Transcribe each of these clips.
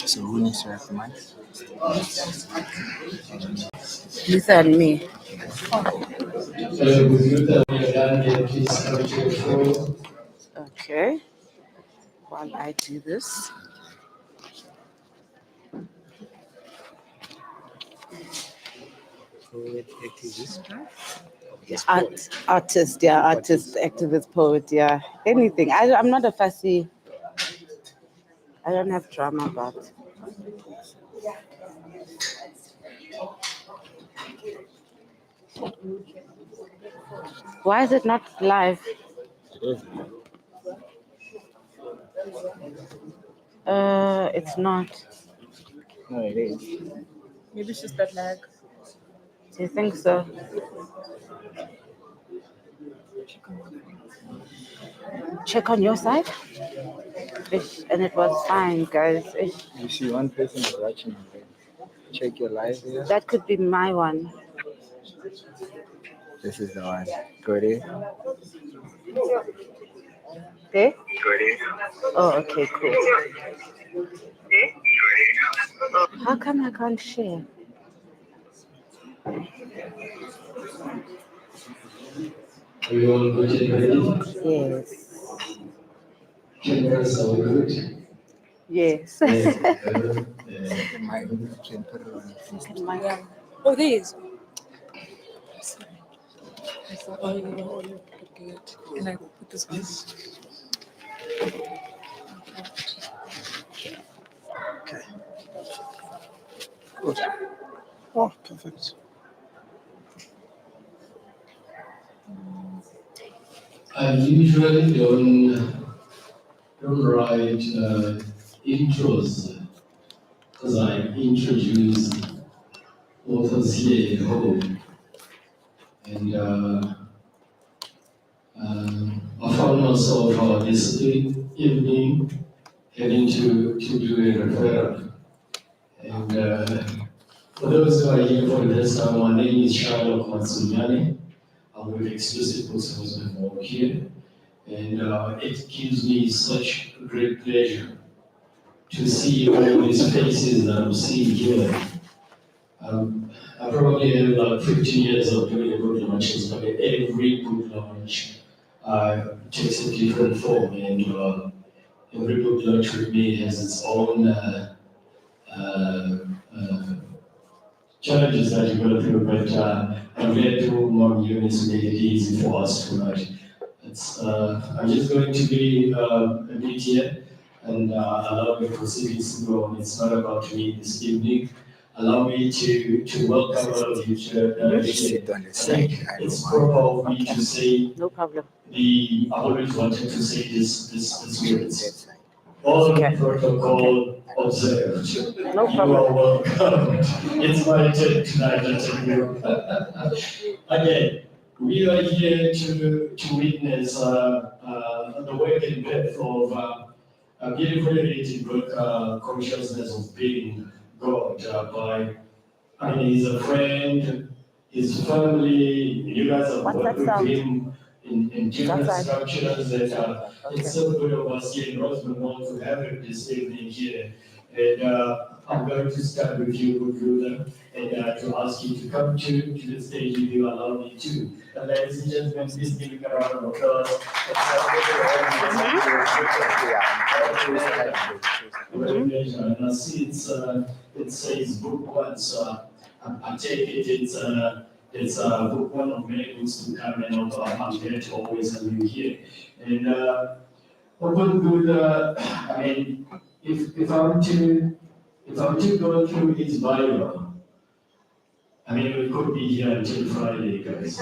So who needs to recommend? Luther and me. Okay. While I do this. Poet, activist, Artist, activist, poet, yeah. Anything. I'm not a fussy. I don't have drama about. Why is it not live? It's not. No, it is. Maybe it's just that lag. Do you think so? Check on your side. And it was fine, guys. You see one person is watching. Check your live here. That could be my one. This is the one. Go there. Okay? Oh, okay, cool. How come I can't share? Are you all good and ready? Yes. Cameras are good. Yes. The mic, you can put it on. Yeah. Oh, these. I thought, oh, you look good. Can I put this on? Okay. Good. Oh, perfect. I usually don't write intros because I introduce authors here at home. And I found myself this evening having to do a referral. And for those who are here for the first time, my name is Shalom Matsunyane. I'm with Exclusive Bookstores before here. And it gives me such great pleasure to see all these faces that I'm seeing here. I probably have like 15 years of doing book launches, but every book launch takes a different form, and every book launch with me has its own challenges that you go through, but I'm glad to Mom Eunice made it easy for us tonight. I'm just going to be a bit here and allow the proceedings to go on. It's not about me this evening. Allow me to welcome all of you to Sit on the side. it's proper of me to say No problem. I always wanted to say this words. All protocol observed. No You problem. are welcome. It's my turn tonight, I tell you. Again, we are here to witness the work and depth of a beautifully written book, Consciousness of Being God, he's a friend, his family, you guys have worked with him in different structures, and it's so good of us here in Rosemont to have him this evening here. And I'm going to start with you, good Luther, and to ask you to come to the stage if you allow me to. And ladies and gentlemen, please give me a round of applause. And I see it says book one, so I take it it's book one of many books to come, and I'm glad to always have you here. And open good. I mean, if I'm to go through his bio, I mean, we could be here until Friday, guys.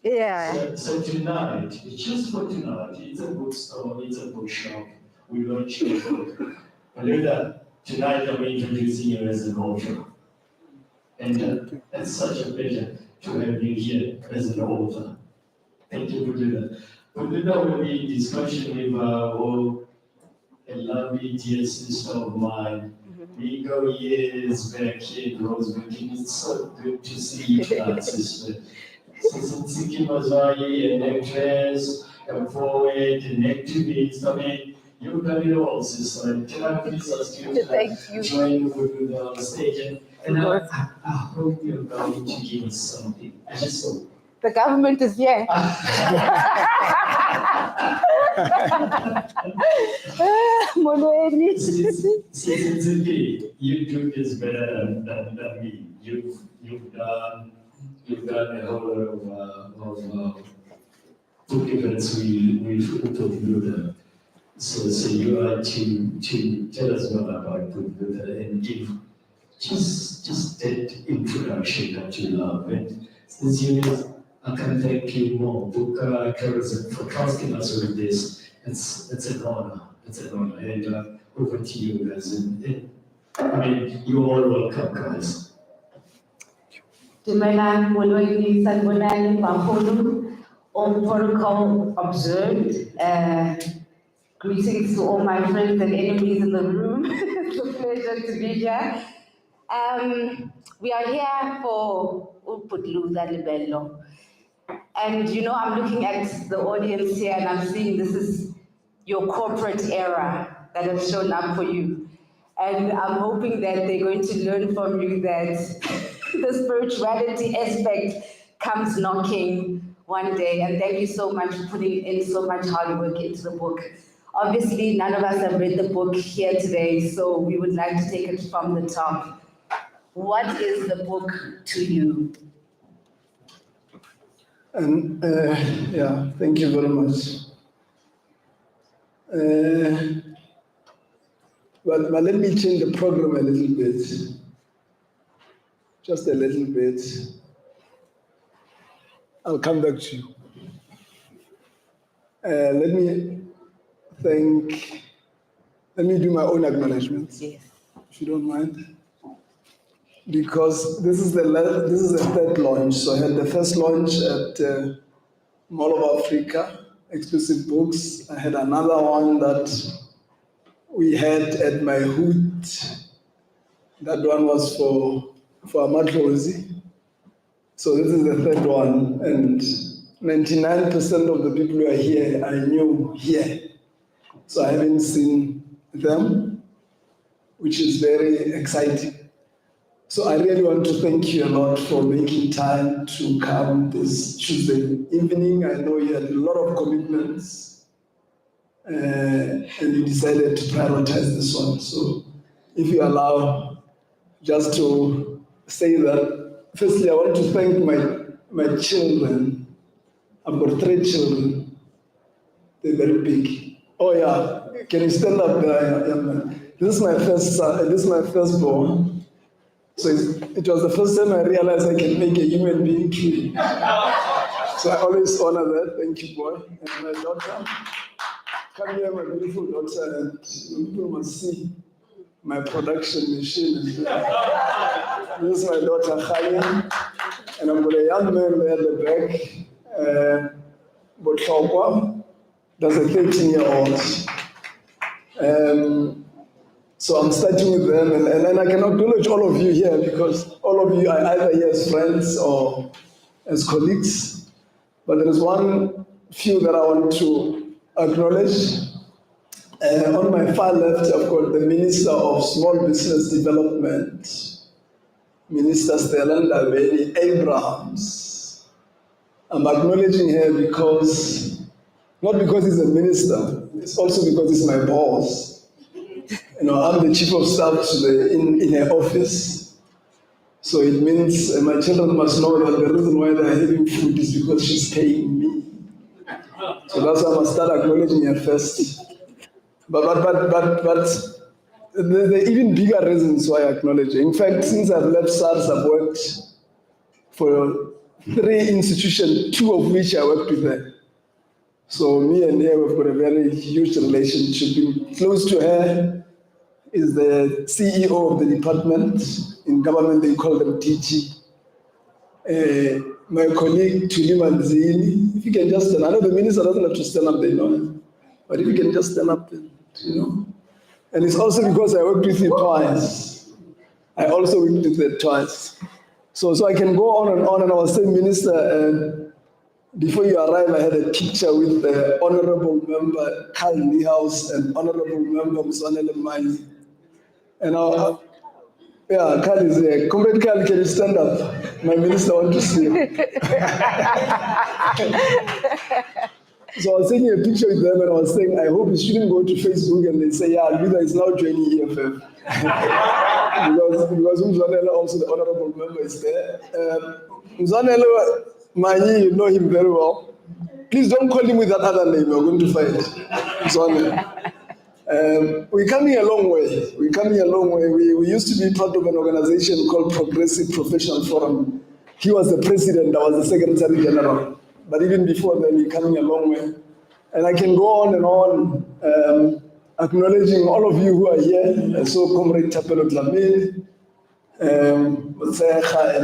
Yeah. So tonight, just for tonight, it's a bookstore, it's a bookshop. We launch a book. Luther, tonight I'm introducing you as an author. And it's such a pleasure to have you here as an author. Thank you for doing that. But Luther will be in discussion with a lovely dear sister of mine. We go years back in Rosemont. It's so good to see you, sister. Sister Tsiki Mazai, an actress, a poet, an activist. I mean, you Luther Lebelo also. So can I please ask you Thank you. to join with the stage? And I hope you're going to give us something. I just hope. The government is here. Molweni. Sincerely, you do this better than me. You've done a whole lot of book events with Luther. So you are to tell us more about Luther and give just that introduction that you love. And since you did, I can thank you more. Book tourism for trusting us with this. It's an honor. It's an honor. And over to you guys. I mean, you're all welcome, guys. Dumelang, molweni, sanibonani, baholo, all protocol observed. Greetings to all my friends and enemies in the room. It's a pleasure to be here. We are here for Luther Lebelo. And you know, I'm looking at the audience here and I'm seeing this is your corporate era that has shown up for you. And I'm hoping that they're going to learn from you that the spirituality aspect comes knocking one day. And thank you so much for putting in so much hard work into the book. Obviously, none of us have read the book here today, so we would like to take it from the top. What is the book to you? And yeah, thank you very much. But let me change the program a little bit. Just a little bit. I'll come back to you. Let me do my own acknowledgements, Yes. if you don't mind. Because this is the third launch. So I had the first launch at Mall of Africa, Exclusive Books. I had another one that we had at my hood. That one was for Amatlozi. So this is the third one. And 99% of the people who are here, I knew here. So I haven't seen them, which is very exciting. So I really want to thank you a lot for making time to come this Tuesday evening. I know you had a lot of commitments and you decided to prioritize this one. So if you allow, just to say that, firstly, I want to thank my children. I've got 3 children. They're very big. Oh yeah, can you stand up there, young man? This is my first son, this is my firstborn. So it was the first time I realized I can make a human being truly. So I always honor that. Thank you, boy. And my daughter, come here, my beautiful daughter, and people must see my production machine. This is my daughter, Khali, and I've got a young man there at the back, Botlokwa, that's a 13-year-old. So I'm starting with them, and I can acknowledge all of you here because all of you are either here as friends or as colleagues. But there is one few that I want to acknowledge. On my far left, I've got the Minister of Small Business Development, Minister Stellanda Beni Abrahams. I'm acknowledging her because, not because he's a minister, it's also because he's my boss. You know, I'm the chief of staff in her office. So it means my children must know that the reason why they're having food is because she's paying me. So that's why I must start acknowledging her first. But there are even bigger reasons why I acknowledge her. In fact, since I've left SARS, I've worked for 3 institutions, 2 of which I worked with her. So me and her, we've got a very huge relationship. Being close to her is the CEO of the department. In government, they call them DG. My colleague, Tuli Manzini, if you can just stand, I know the minister doesn't have to stand up, they know him. But if you can just stand up, then, you know. And it's also because I worked with you twice. I also worked with her twice. So I can go on, and I was saying, Minister, before you arrived, I had a picture with the Honorable Member Carl Niehaus and Honorable Member Mzwanele Manyi. And yeah, Carl is here. Comrade Carl, can you stand up? My minister wants to see you. So I was taking a picture with them and I was saying, I hope you shouldn't go to Facebook and they say, yeah, Luther is now joining EFF. because Mzwanele, also the Honorable Member, is there. Mzwanele Manyi, you know him very well. Please don't call him with that other name, we're going to fight. Mzwanele. We're coming a long way. We're coming a long way. We used to be part of an organization called Progressive Professional Forum. He was the president, I was the secretary general. But even before then, we're coming a long way. And I can go on and on, acknowledging all of you who are here. I saw Comrade Tapelo Dlamini, and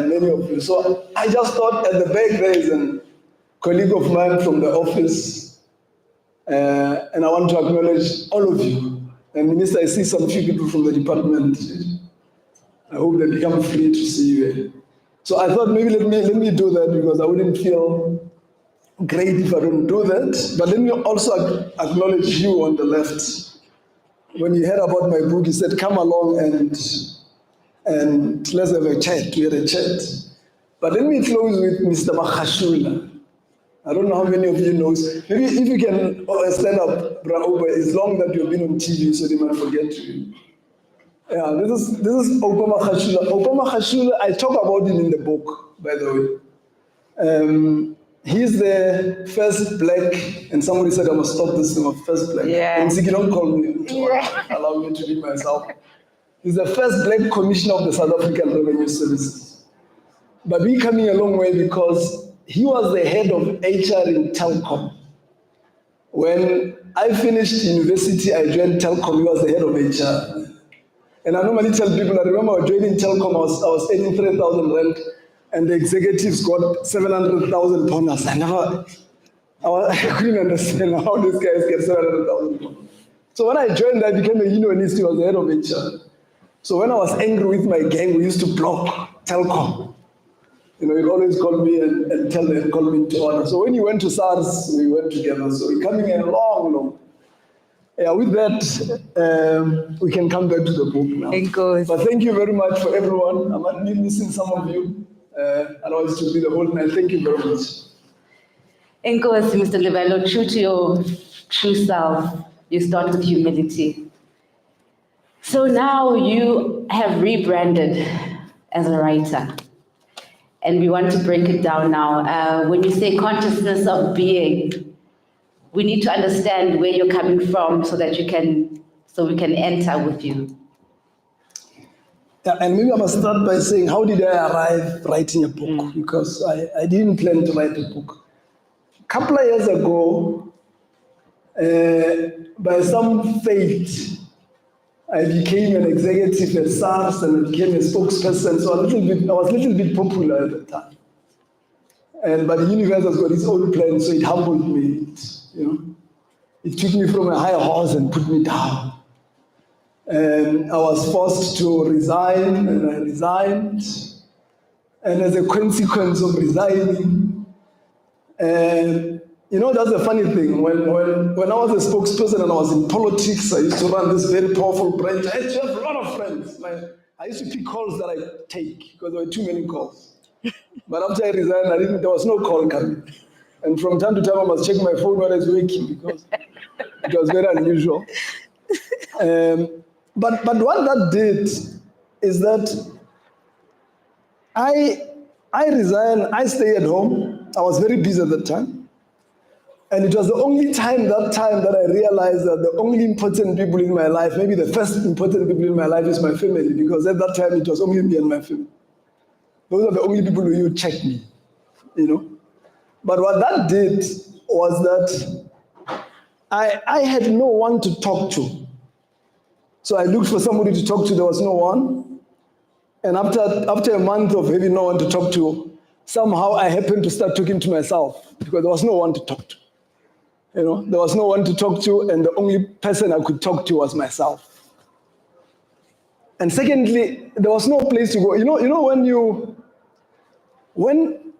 many of you. So I just thought at the back there is a colleague of mine from the office. And I want to acknowledge all of you. And Minister, I see some few people from the department. I hope they become free to see you here. So I thought maybe let me do that because I wouldn't feel great if I don't do that. But let me also acknowledge you on the left. When you heard about my book, you said, come along and let's have a chat. We had a chat. But let me close with Mr. Makhashula. I don't know how many of you know. Maybe if you can stand up, Brauba, it's long that you've been on TV, so they might forget you. Yeah, this is Obama Khashula. Obama Khashula, I talk about him in the book, by the way. He's the first black, and somebody said I must stop this thing of first black. Yeah. And Ziggy, don't call me, allow me to be myself. He's the first black commissioner of the South African Revenue Services. But we're coming a long way because he was the head of HR in Telkom. When I finished university, I joined Telkom. He was the head of HR. And I normally tell people, I remember joining Telkom, I was earning 3,000 rand, and the executives got 700,000 bonus. I couldn't understand how these guys get 700,000 bonus. So when I joined, I became a unionist. He was the head of HR. So when I was angry with my gang, we used to block Telkom. You know, he'd always call me and call me to order. So when he went to SARS, we went together. So we're coming a long. Yeah, with that, we can come back to the book now. But thank you very much for everyone. I might be missing some of you. Otherwise, it will be the whole night. Thank you very much. Enkosi, Mr. Lebelo, true to your true self, you start with humility. So now you have rebranded as a writer. And we want to break it down now. When you say consciousness of being, we need to understand where you're coming from so we can enter with you. Yeah, and maybe I must start by saying, how did I arrive writing a book? Because I didn't plan to write a book. A couple of years ago, by some fate, I became an executive at SARS and I became a spokesperson. So I was a little bit popular at the time. But the universe has got its own plan, so it humbled me. It took me from a high horse and put me down. And I was forced to resign, and I resigned. And as a consequence of resigning, that's a funny thing. When I was a spokesperson and I was in politics, I used to run this very powerful branch. I used to have a lot of friends. I used to pick calls that I take because there were too many calls. But after I resigned, there was no call coming. And from time to time, I must check my phone when I was waking because it was very unusual. But what that did is that I resigned, I stayed at home. I was very busy at that time. And it was the only time that I realized that the only important people in my life, maybe the first important people in my life is my family, because at that time it was only me and my family. Those are the only people who would check me, But what that did was that I had no one to talk to. So I looked for somebody to talk to, there was no one. And after a month of having no one to talk to, somehow I happened to start talking to myself because there was no one to talk to. There was no one to talk to, and the only person I could talk to was myself. And secondly, there was no place to go. When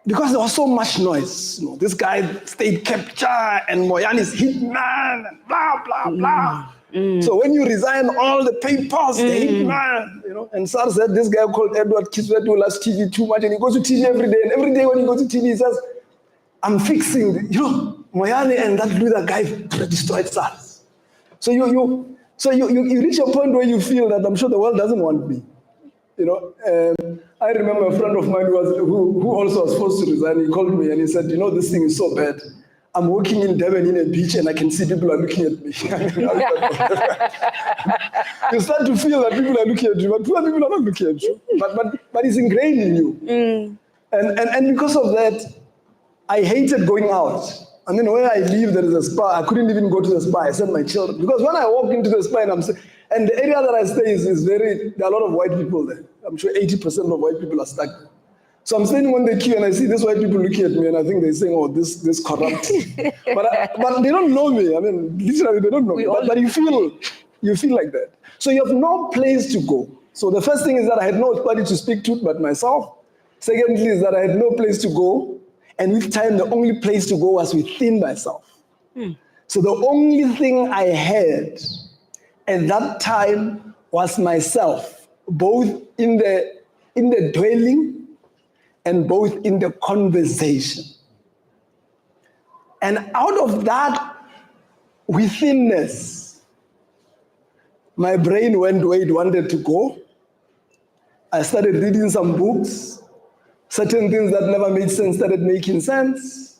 because there was so much noise. This guy state capture and Moyani's hitman and blah, blah, blah. So when you resign all the papers, the hitman, and Sar said this guy called Edward Kiswetu loves TV too much, and he goes to TV every day, and every day when he goes to TV, he says, I'm fixing, Moyani and that Luther guy destroyed SARS. So you reach a point where you feel that I'm sure the world doesn't want me. I remember a friend of mine who also was forced to resign. He called me and he said, this thing is so bad. I'm walking in Devon in a beach and I can see people are looking at me. You start to feel that people are looking at you, but poor people are not looking at you. But it's ingrained in you. And because of that, I hated going out. I mean, where I live, there is a spa. I couldn't even go to the spa. I sent my children. Because when I walk into the spa and the area that I stay there are a lot of white people there. I'm sure 80% of white people are stuck there. So I'm standing on the queue and I see these white people looking at me and I think they're saying, oh, this corrupt. but they don't know me. I mean, literally, they don't know me. But you feel like that. So you have no place to go. So the first thing is that I had nobody to speak to but myself. Secondly is that I had no place to go. And with time, the only place to go was within myself. So the only thing I had at that time was myself, both in the dwelling and both in the conversation. And out of that withinness, my brain went where it wanted to go. I started reading some books. Certain things that never made sense started making sense.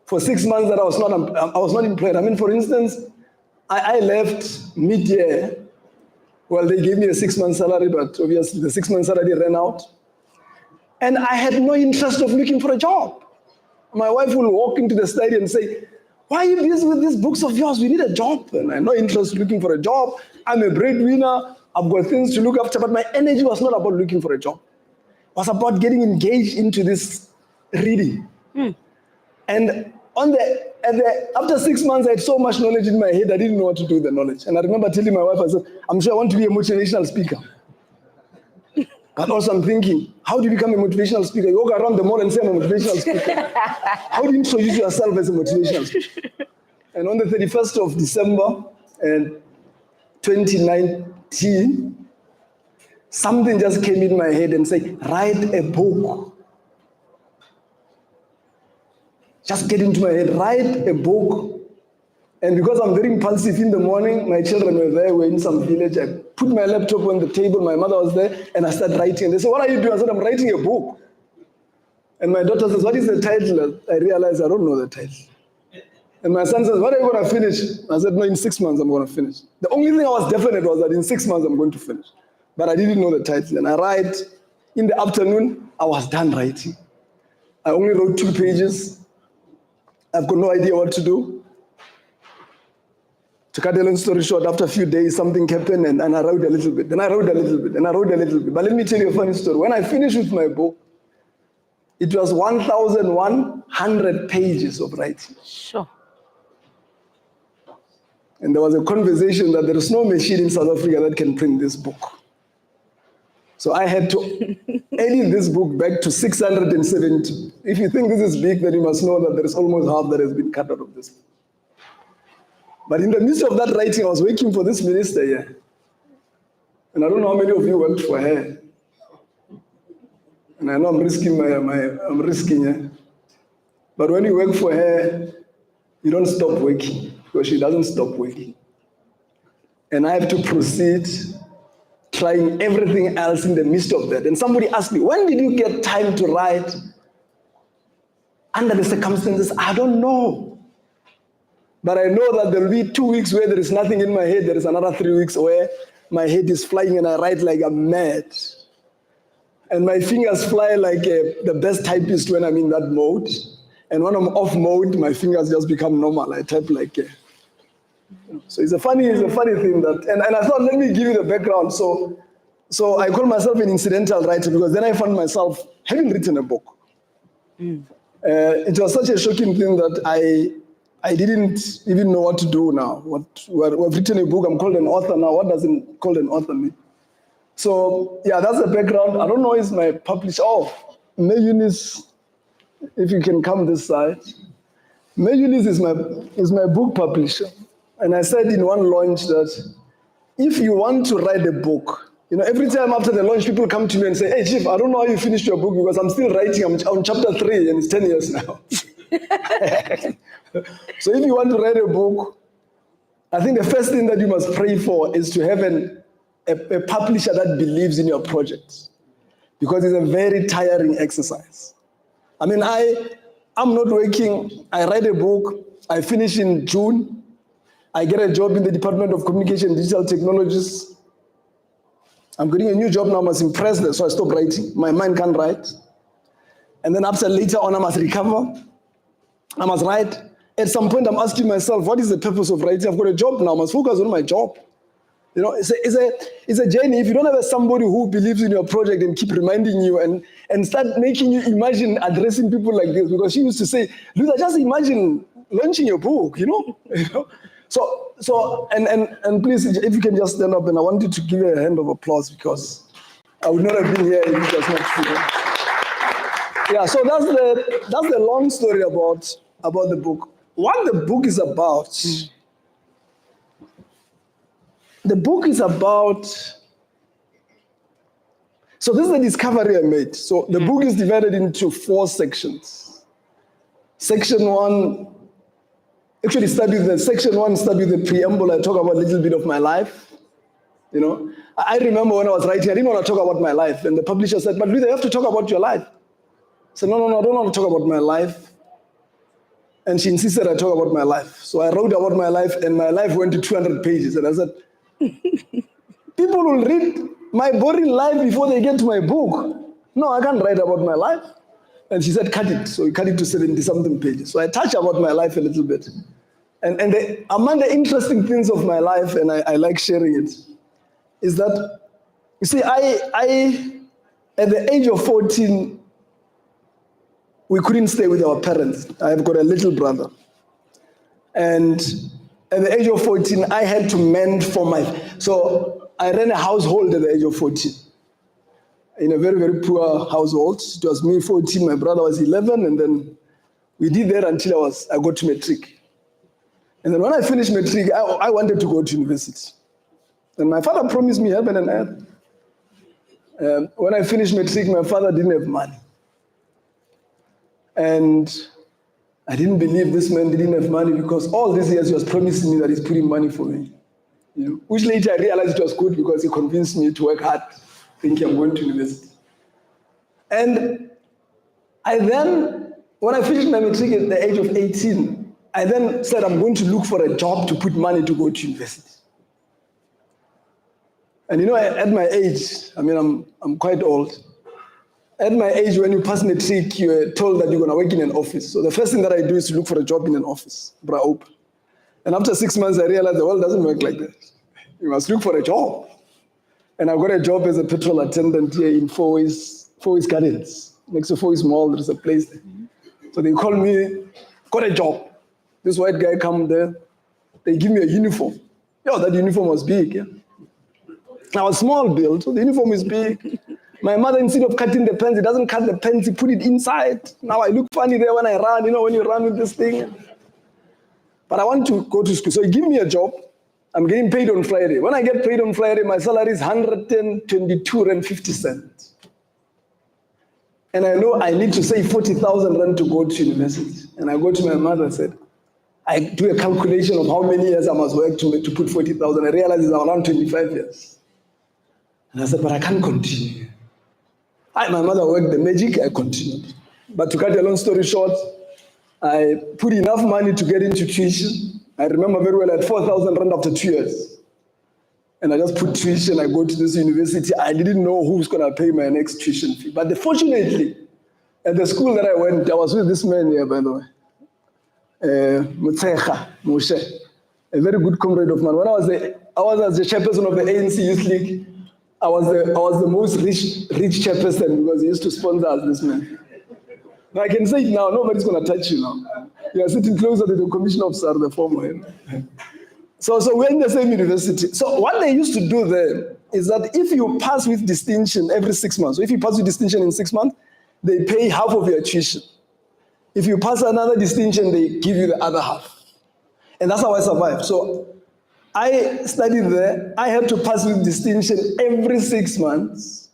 For 6 months that I was not employed. I mean, for instance, I left mid-year. Well, they gave me a 6-month salary, but obviously the 6-month salary ran out. And I had no interest of looking for a job. My wife will walk into the study and say, why are you busy with these books of yours? We need a job. And I had no interest looking for a job. I'm a breadwinner. I've got things to look after. But my energy was not about looking for a job. It was about getting engaged into this reading. And after 6 months, I had so much knowledge in my head, I didn't know what to do with the knowledge. And I remember telling my wife, I said, I'm sure I want to be a motivational speaker. But also I'm thinking, how do you become a motivational speaker? You walk around the mall and say I'm a motivational speaker. How do you introduce yourself as a motivational speaker? And on the 31st of December, 2019, something just came in my head and said, write a book. Just get into my head, write a book. And because I'm very impulsive in the morning, my children were there, we're in some village. I put my laptop on the table, my mother was there, and I started writing. And they said, what are you doing? I said, I'm writing a book. And my daughter says, what is the title? I realized I don't know the title. And my son says, when are you going to finish? I said, no, in 6 months I'm going to finish. The only thing I was definite was that in 6 months I'm going to finish. But I didn't know the title. And I write, in the afternoon, I was done writing. I only wrote 2 pages. I've got no idea what to do. To cut a long story short, after a few days, something happened and I wrote a little bit. Then I wrote a little bit, and I wrote a little bit. But let me tell you a funny story. When I finished with my book, it was 1,100 pages of writing. Sure. And there was a conversation that there is no machine in South Africa that can print this book. So I had to edit this book back to 670. If you think this is big, then you must know that there is almost half that has been cut out of this book. But in the midst of that writing, I was working for this minister here. And I don't know how many of you worked for her. And I know I'm risking her. But when you work for her, you don't stop working, because she doesn't stop working. And I have to proceed trying everything else in the midst of that. And somebody asked me, when did you get time to write? Under the circumstances, I don't know. But I know that there will be 2 weeks where there is nothing in my head. There is another 3 weeks where my head is flying and I write like I'm mad. And my fingers fly like the best typist when I'm in that mode. And when I'm off mode, my fingers just become normal. I type like so it's a funny thing that, and I thought, let me give you the background. So I call myself an incidental writer, because then I found myself having written a book. It was such a shocking thing that I didn't even know what to do now. We've written a book, I'm called an author now. What does called an author mean? So yeah, that's the background. I don't know, is my publisher, May Eunice if you can come this side. Majulis is my book publisher. And I said in one launch that if you want to write a book, every time after the launch, people come to me and say, hey, Chief, I don't know how you finished your book because I'm still writing. I'm on chapter 3 and it's 10 years now. So if you want to write a book, I think the first thing that you must pray for is to have a publisher that believes in your project, because it's a very tiring exercise. I mean, I'm not working. I write a book. I finish in June. I get a job in the Department of Communication and Digital Technologies. I'm getting a new job now. I must impress them, so I stop writing. My mind can't write. And then after later on, I must recover. I must write. At some point, I'm asking myself, what is the purpose of writing? I've got a job now. I must focus on my job. It's a journey. If you don't have somebody who believes in your project and keep reminding you and start making you imagine addressing people like this, because she used to say, Luther, just imagine launching your book, So please, if you can just stand up, and I want you to give her a hand of applause, because I would not have been here if it was not true. Yeah, so that's the long story about the book. What the book is about. The book is about, so this is the discovery I made. So the book is divided into 4 sections. Section 1, actually section 1 starts with the preamble. I talk about a little bit of my life. I remember when I was writing, I didn't want to talk about my life. And the publisher said, but Luther, you have to talk about your life. I said, no, I don't want to talk about my life. And she insisted I talk about my life. So I wrote about my life, and my life went to 200 pages. And I said, people will read my boring life before they get to my book. No, I can't write about my life. And she said, cut it. So we cut it to 70-something pages. So I touch about my life a little bit. And among the interesting things of my life, and I like sharing it, is that, you see, I at the age of 14, we couldn't stay with our parents. I've got a little brother. And at the age of 14, I had to mend so I ran a household at the age of 14. In a very, very poor household. It was me 14, my brother was 11, and then we did that until I got to matric. And then when I finished matric, I wanted to go to university. And my father promised me heaven and earth. When I finished matric, my father didn't have money. And I didn't believe this man didn't have money, because all these years he was promising me that he's putting money for me. Which later I realized it was good, because he convinced me to work hard, thinking I'm going to university. And when I finished my matric at the age of 18, I then said I'm going to look for a job to put money to go to university. And at my age, I mean, I'm quite old. At my age, when you pass matric, you're told that you're going to work in an office. So the first thing that I do is to look for a job in an office, open. And after 6 months, I realized the world doesn't work like that. You must look for a job. And I got a job as a petrol attendant here in Four Ways Gardens. Next to Four Ways Mall, there's a place there. So they call me, got a job. This white guy come there. They give me a uniform. That uniform was big, yeah. I was small build, so the uniform is big. My mother, instead of cutting the pants, he doesn't cut the pants, he put it inside. Now I look funny there when I run, when you run with this thing. But I want to go to school. So he give me a job. I'm getting paid on Friday. When I get paid on Friday, my salary is 122.50 cents. And I know I need to save 40,000 rand to go to university. And I go to my mother and said, I do a calculation of how many years I must work to put 40,000. I realize it's around 25 years. And I said, but I can't continue. My mother worked the magic, I continued. But to cut a long story short, I put enough money to get into tuition. I remember very well, I had 4,000 rand after 2 years. And I just put tuition, I go to this university. I didn't know who was going to pay my next tuition fee. But fortunately, at the school that I went, I was with this man here, by the way. Mutsecha, Moshe, a very good comrade of mine. When I was as the chairperson of the ANC Youth League, I was the most rich chairperson, because he used to sponsor us, this man. Now I can say it now, nobody's going to touch you now. You are sitting closer to the commissioner of SAR, the former. So we're in the same university. So what they used to do there is that if you pass with distinction every 6 months, so if you pass with distinction in 6 months, they pay half of your tuition. If you pass another distinction, they give you the other half. And that's how I survived. So I studied there. I had to pass with distinction every 6 months,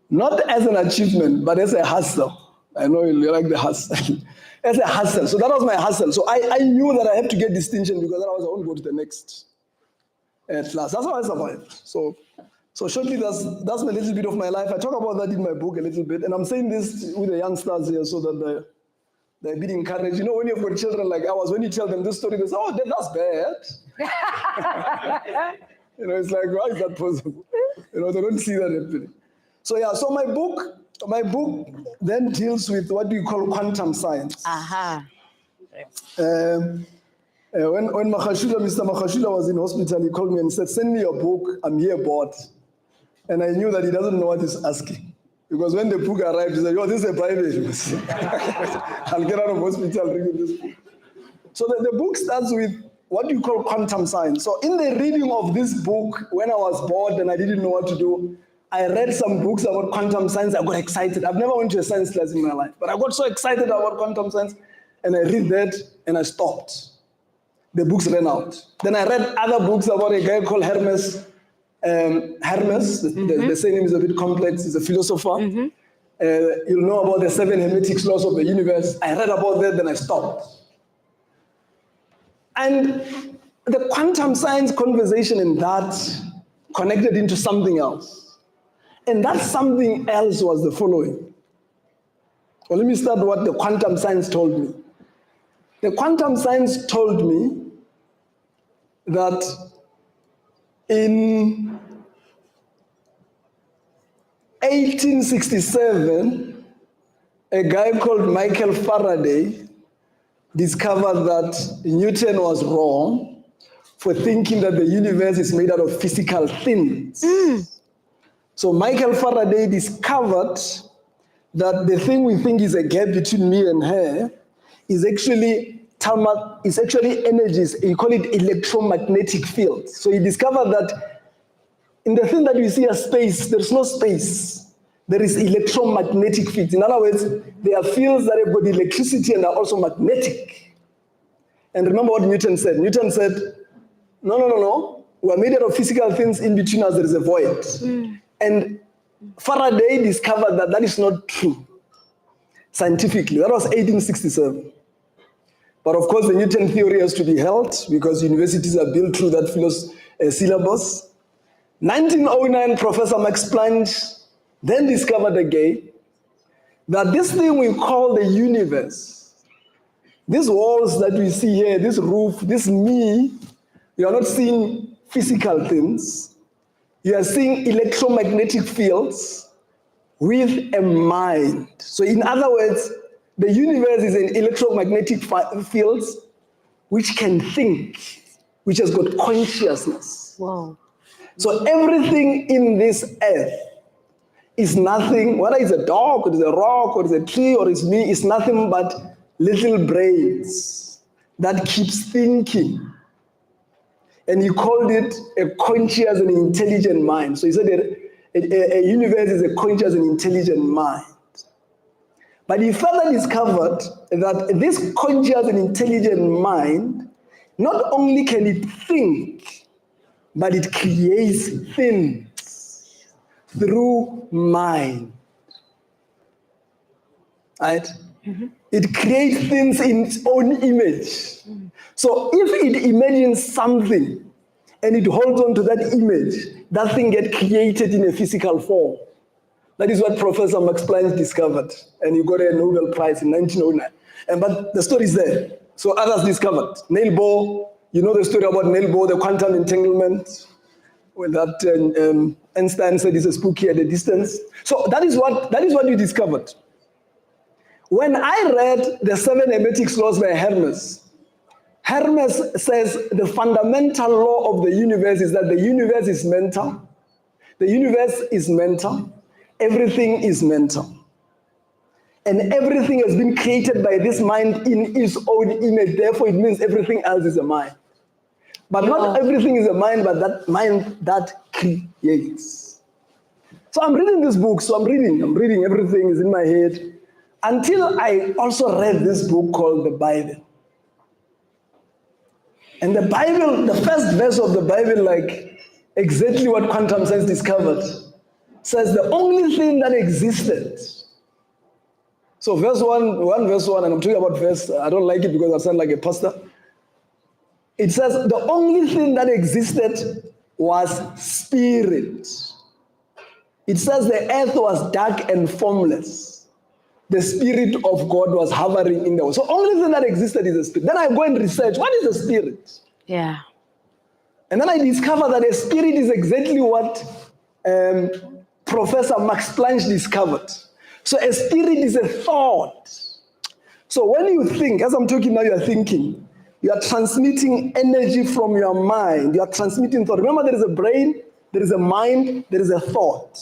not as an achievement, but as a hustle. I know you like the hustle. As a hustle. So that was my hustle. So I knew that I had to get distinction because otherwise I won't go to the next class. That's how I survived. So shortly, that's a little bit of my life. I talk about that in my book a little bit. And I'm saying this with the youngsters here so that they're being encouraged. You know, when you've got children like ours, when you tell them this story, they say, oh, that's bad. You know, it's like, why is that possible? You know, they don't see that happening. So yeah, so my book then deals with what we call quantum science. When Mr. Makhashula was in hospital, he called me and said, send me your book, I'm here bored. And I knew that he doesn't know what he's asking. Because when the book arrived, he said, oh, this is a private. I'll get out of hospital reading this book. So the book starts with what you call quantum science. So in the reading of this book, when I was bored and I didn't know what to do, I read some books about quantum science. I got excited. I've never went to a science class in my life, but I got so excited about quantum science, and I read that, and I stopped. The books ran out. Then I read other books about a guy called Hermes. The surname is a bit complex. He's a philosopher. You'll know about the 7 hermetic laws of the universe. I read about that, then I stopped. And the quantum science conversation in that connected into something else. And that something else was the following. Well, let me start what the quantum science told me. The quantum science told me that in 1867, a guy called Michael Faraday discovered that Newton was wrong for thinking that the universe is made out of physical things. So Michael Faraday discovered that the thing we think is a gap between me and her is actually energies. You call it electromagnetic fields. So he discovered that in the thing that we see as space, there's no space. There is electromagnetic fields. In other words, there are fields that have got electricity and are also magnetic. And remember what Newton said. Newton said, no. We're made out of physical things. In between us, there is a void. And Faraday discovered that is not true scientifically. That was 1867. But of course, the Newton theory has to be held because universities are built through that syllabus. 1909, Professor Max Planck then discovered again that this thing we call the universe, these walls that we see here, this roof, this me, you are not seeing physical things. You are seeing electromagnetic fields with a mind. So in other words, the universe is an electromagnetic fields which can think, which has got consciousness. Wow. So everything in this earth is nothing, whether it's a dog, or it's a rock, or it's a tree, or it's me, it's nothing but little brains that keeps thinking. And he called it a conscious and intelligent mind. So he said a universe is a conscious and intelligent mind. But he further discovered that this conscious and intelligent mind, not only can it think, but it creates things through mind. Right? It creates things in its own image. So if it imagines something and it holds on to that image, that thing gets created in a physical form. That is what Professor Max Planck discovered, and he got a Nobel Prize in 1909. But the story is there. So others discovered. Neil Bohr, you know the story about Neil Bohr, the quantum entanglement, when that Einstein said it's a spooky at a distance. So that is what you discovered. When I read the 7 hermetic laws by Hermes says the fundamental law of the universe is that the universe is mental. The universe is mental. Everything is mental. And everything has been created by this mind in its own image. Therefore, it means everything else is a mind. But not everything is a mind, but that mind that creates. So I'm reading this book. So I'm reading. Everything is in my head. until I also read this book called the Bible. And the Bible, the first verse of the Bible, like exactly what quantum science discovered, says the only thing that existed. So verse 1, and I'm talking about verse, I don't like it because I sound like a pastor. It says the only thing that existed was spirit. It says the earth was dark and formless. The spirit of God was hovering in the world. So only thing that existed is the spirit. Then I go and research, what is a spirit? Yeah. And then I discover that a spirit is exactly what Professor Max Planck discovered. So a spirit is a thought. So when you think, as I'm talking now, you are thinking. You are transmitting energy from your mind. You are transmitting thought. Remember, there is a brain, there is a mind, there is a thought.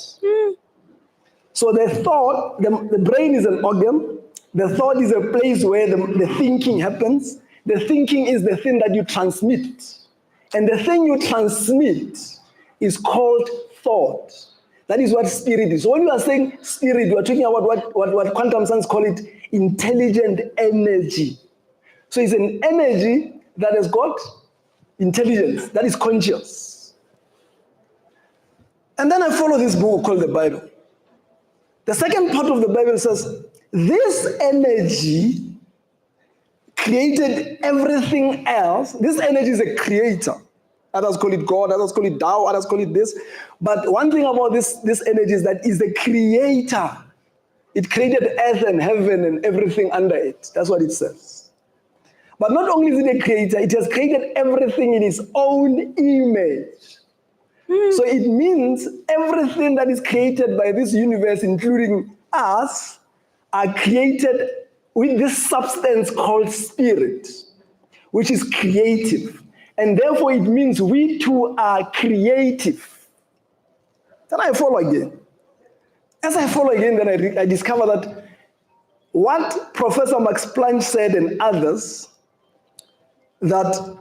So the thought, the brain is an organ. The thought is a place where the thinking happens. The thinking is the thing that you transmit. And the thing you transmit is called thought. That is what spirit is. So when you are saying spirit, you are talking about what quantum science call it intelligent energy. So it's an energy that has got intelligence, that is conscious. And then I follow this book called the Bible. The second part of the Bible says, this energy created everything else. This energy is a creator. Others call it God, others call it Tao, others call it this. But one thing about this energy is that it's the creator. It created earth and heaven and everything under it. That's what it says. But not only is it a creator, it has created everything in its own image. So it means everything that is created by this universe, including us, are created with this substance called spirit, which is creative. And therefore it means we too are creative. Then I follow again. As I follow again, then I discover that what Professor Max Planck said and others, that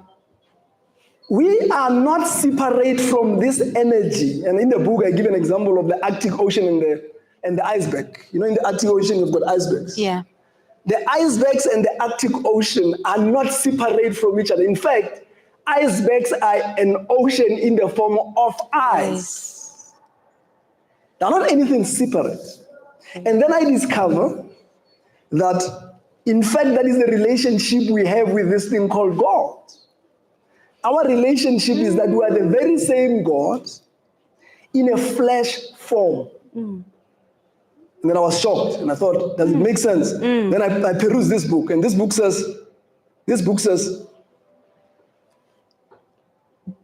we are not separate from this energy. And in the book, I give an example of the Arctic Ocean and the iceberg. You know, in the Arctic Ocean, you've got icebergs. Yeah. The icebergs and the Arctic Ocean are not separate from each other. In fact, icebergs are an ocean in the form of ice. They're not anything separate. And then I discover that, in fact, that is the relationship we have with this thing called God. Our relationship is that we are the very same God in a flesh form. And then I was shocked and I thought, does it make sense? Then I perused this book, and this book says,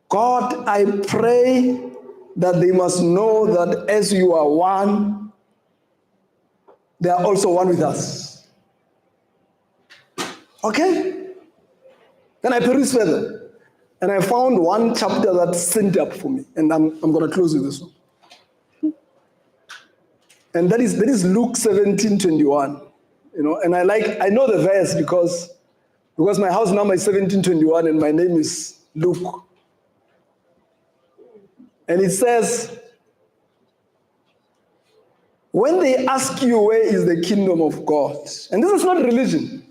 God, I pray that they must know that as you are one, they are also one with us. Okay? Then I perused further. And I found one chapter that synced up for me. And I'm going to close with this one. And that is Luke 17:21. You know, and I know the verse because my house number is 1721 and my name is Luke. And it says, when they ask you where is the kingdom of God, and this is not religion.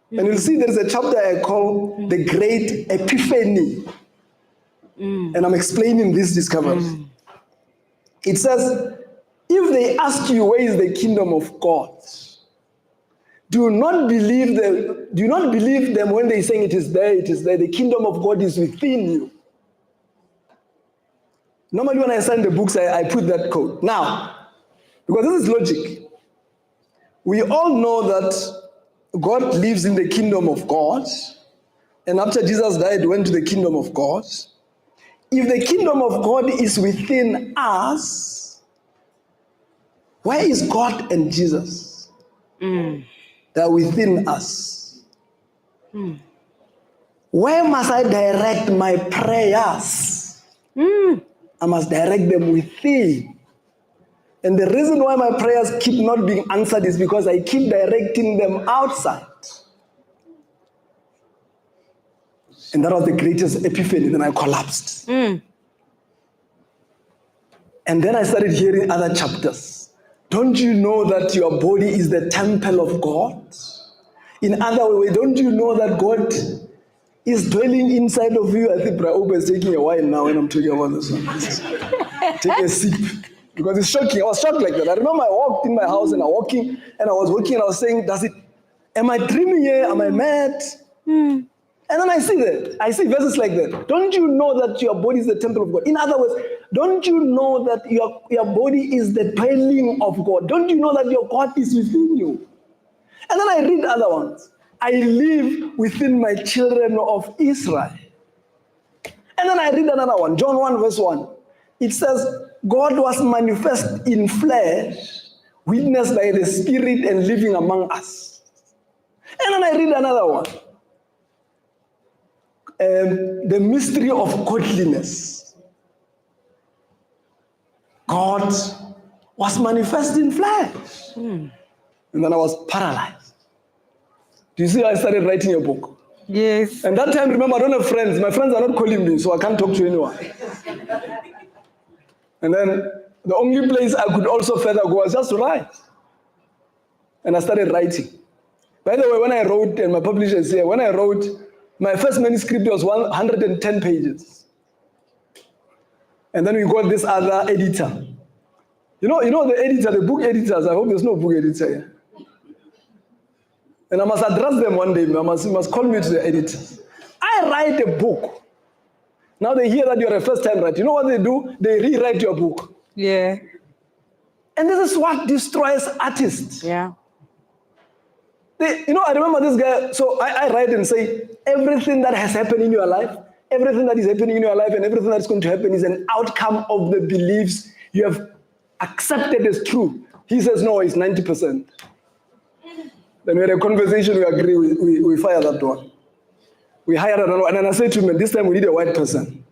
And you'll see there's a chapter I call the Great Epiphany. And I'm explaining this discovery. It says, if they ask you where is the kingdom of God, do not believe them when they're saying it is there, it is there. The kingdom of God is within you. Normally when I sign the books, I put that code. Now, because this is logic. We all know that God lives in the kingdom of God, and after Jesus died, went to the kingdom of God. If the kingdom of God is within us, where is God and Jesus? They're within us. Where must I direct my prayers? I must direct them within. And the reason why my prayers keep not being answered is because I keep directing them outside. And that was the greatest epiphany. Then I collapsed. And then I started hearing other chapters. don't you know that your body is the temple of God? In other words, don't you know that God is dwelling inside of you? I think Bra'uba is taking a while now when I'm talking about this one. Take a sip. Because it's shocking. I was shocked like that. I remember I walked in my house and I was walking and I was saying, am I dreaming here? Am I mad? And then I see verses like that. Don't you know that your body is the temple of God? In other words, don't you know that your body is the dwelling of God? Don't you know that your God is within you? And then I read other ones. I live within my children of Israel. And then I read another one, John 1 verse 1. It says, God was manifest in flesh, witnessed by the Spirit and living among us. And then I read another one. The mystery of godliness. God was manifest in flesh. And then I was paralyzed. Do you see how I started writing a book? Yes. And that time, remember, I don't have friends. My friends are not calling me, so I can't talk to anyone. And then the only place I could also further go was just to write. And I started writing. By the way, when I wrote, and my publisher is here, when I wrote, my first manuscript was 110 pages. And then we got this other editor. You know the editor, the book editors, I hope there's no book editor here. And I must address them one day, you must call me to the editors. I write a book. Now they hear that you're a first-time writer. You know what they do? They rewrite your book. Yeah. And this is what destroys artists. Yeah. I remember this guy, so I write and say, everything that has happened in your life, everything that is happening in your life and everything that's going to happen is an outcome of the beliefs you have accepted as true. He says, no, it's 90%. Then we had a conversation, we agree, we fire that one. We hired another one, and then I said to him, this time we need a white person.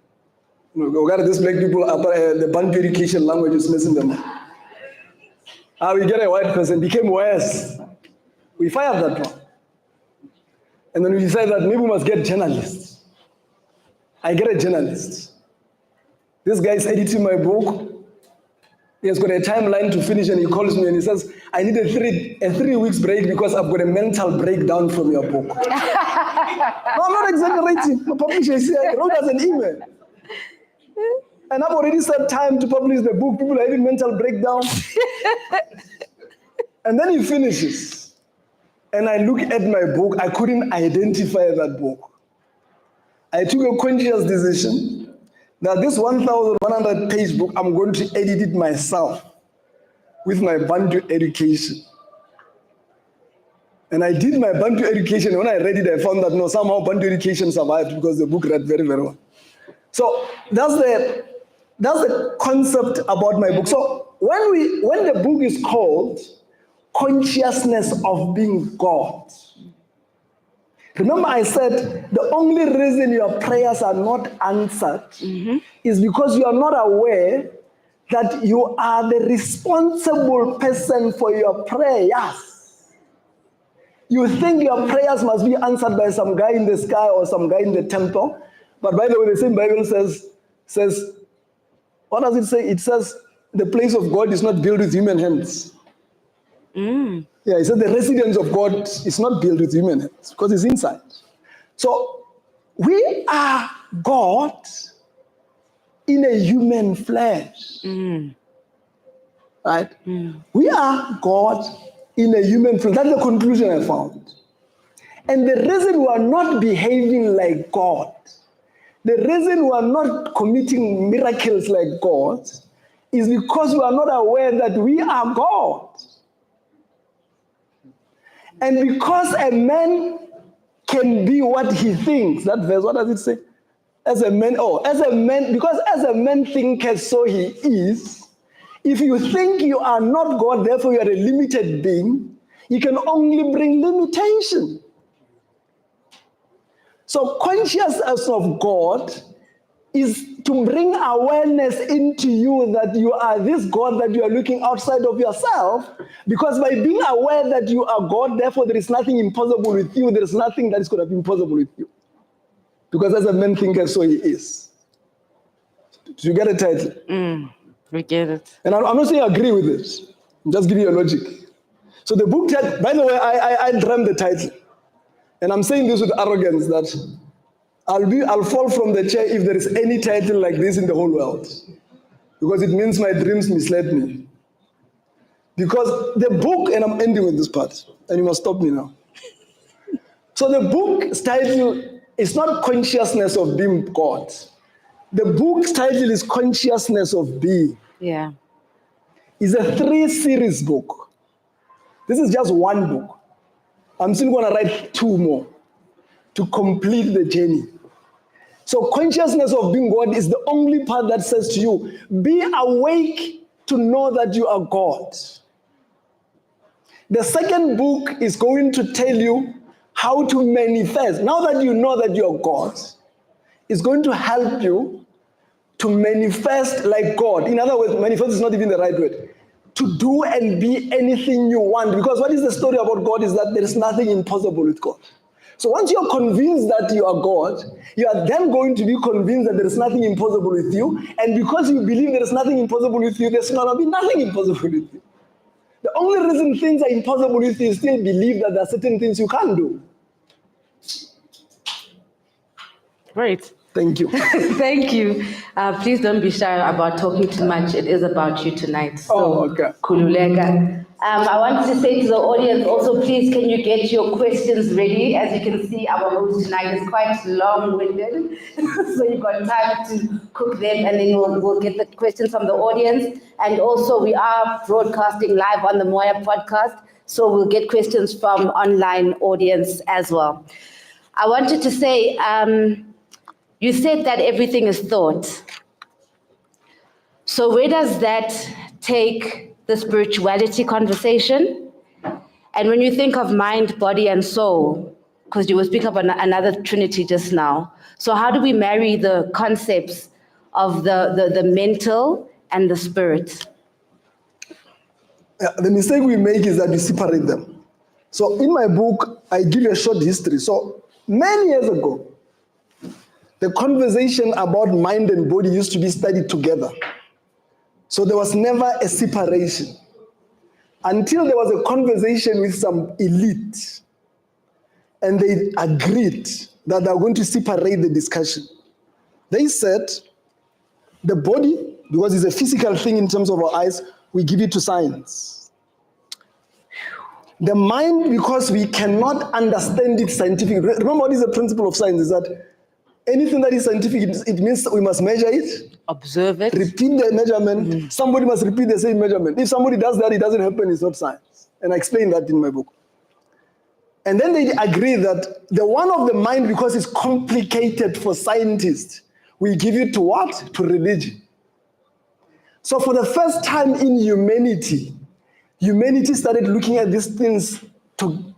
We got these black people, the Bantu education language is messing them up. We get a white person, became worse. We fired that one. And then we decided that maybe we must get journalists. I get a journalist. This guy is editing my book. He has got a timeline to finish and he calls me and he says, I need a 3 weeks break because I've got a mental breakdown from your book. No, I'm not exaggerating. My publisher is here. I wrote us an email. And I've already set time to publish the book. People are having mental breakdown. And then he finishes. And I look at my book. I couldn't identify that book. I took a conscious decision that this 1,100 page book, I'm going to edit it myself with my Bantu education. And I did my Bantu education. When I read it, I found that no, somehow Bantu education survived because the book read very, very well. So that's the concept about my book. So when the book is called Consciousness of Being God, remember I said the only reason your prayers are not answered is because you are not aware that you are the responsible person for your prayers. You think your prayers must be answered by some guy in the sky or some guy in the temple. But by the way, the same Bible says, what does it say? It says the place of God is not built with human hands. Yeah, it said the residence of God is not built with human hands because it's inside. So we are God in a human flesh. Right? We are God in a human flesh. That's the conclusion I found. And the reason we are not behaving like God, the reason we are not committing miracles like God, is because we are not aware that we are God. And because a man can be what he thinks, that verse, what does it say? Because as a man thinketh, so he is. If you think you are not God, therefore you are a limited being, you can only bring limitation. So consciousness of God is to bring awareness into you that you are this God, that you are looking outside of yourself, because by being aware that you are God, therefore there is nothing impossible with you, there is nothing that is going to be impossible with you. Because as a man thinketh, so he is. Do you get it, title? We get it. And I'm not saying I agree with it. I'm just giving you a logic. So the book, by the way, I dreamt the title. And I'm saying this with arrogance that I'll fall from the chair if there is any title like this in the whole world. Because it means my dreams misled me. Because the book, and I'm ending with this part, and you must stop me now. So the book's title is not Consciousness of Being God. The book's title is Consciousness of Being. Yeah. It's a 3-series book. This is just one book. I'm still going to write 2 more to complete the journey. So consciousness of being God is the only part that says to you, be awake to know that you are God. The second book is going to tell you how to manifest. Now that you know that you are God, it's going to help you to manifest like God. In other words, manifest is not even the right word. To do and be anything you want. Because what is the story about God is that there is nothing impossible with God. So once you are convinced that you are God, you are then going to be convinced that there is nothing impossible with you. And because you believe there is nothing impossible with you, there's going to be nothing impossible with you. The only reason things are impossible with you is still believe that there are certain things you can't do. Great. Thank you. Thank you. Please don't be shy about talking too much. It is about you tonight. So, Okay. Khululeka. I wanted to say to the audience also, please can you get your questions ready? As you can see, our host tonight is quite long-winded. So you've got time to cook them, and then we'll get the questions from the audience. And also we are broadcasting live on the Moya podcast, so we'll get questions from online audience as well. I wanted to say, you said that everything is thought. So where does that take the spirituality conversation? And when you think of mind, body, and soul, because you were speaking about another trinity just now, so how do we marry the concepts of the mental and the spirit? The mistake we make is that we separate them. So in my book, I give you a short history. So many years ago, the conversation about mind and body used to be studied together. So there was never a separation. Until there was a conversation with some elite, and they agreed that they are going to separate the discussion. They said, the body, because it's a physical thing in terms of our eyes, we give it to science. The mind, because we cannot understand it scientifically. Remember what is the principle of science, is that anything that is scientific, it means we must measure it, Observe it. repeat the measurement. Somebody must repeat the same measurement. If somebody does that, it doesn't happen, it's not science. And I explain that in my book. And then they agree that the one of the mind, because it's complicated for scientists, we give it to what? To religion. So for the first time in humanity started looking at these things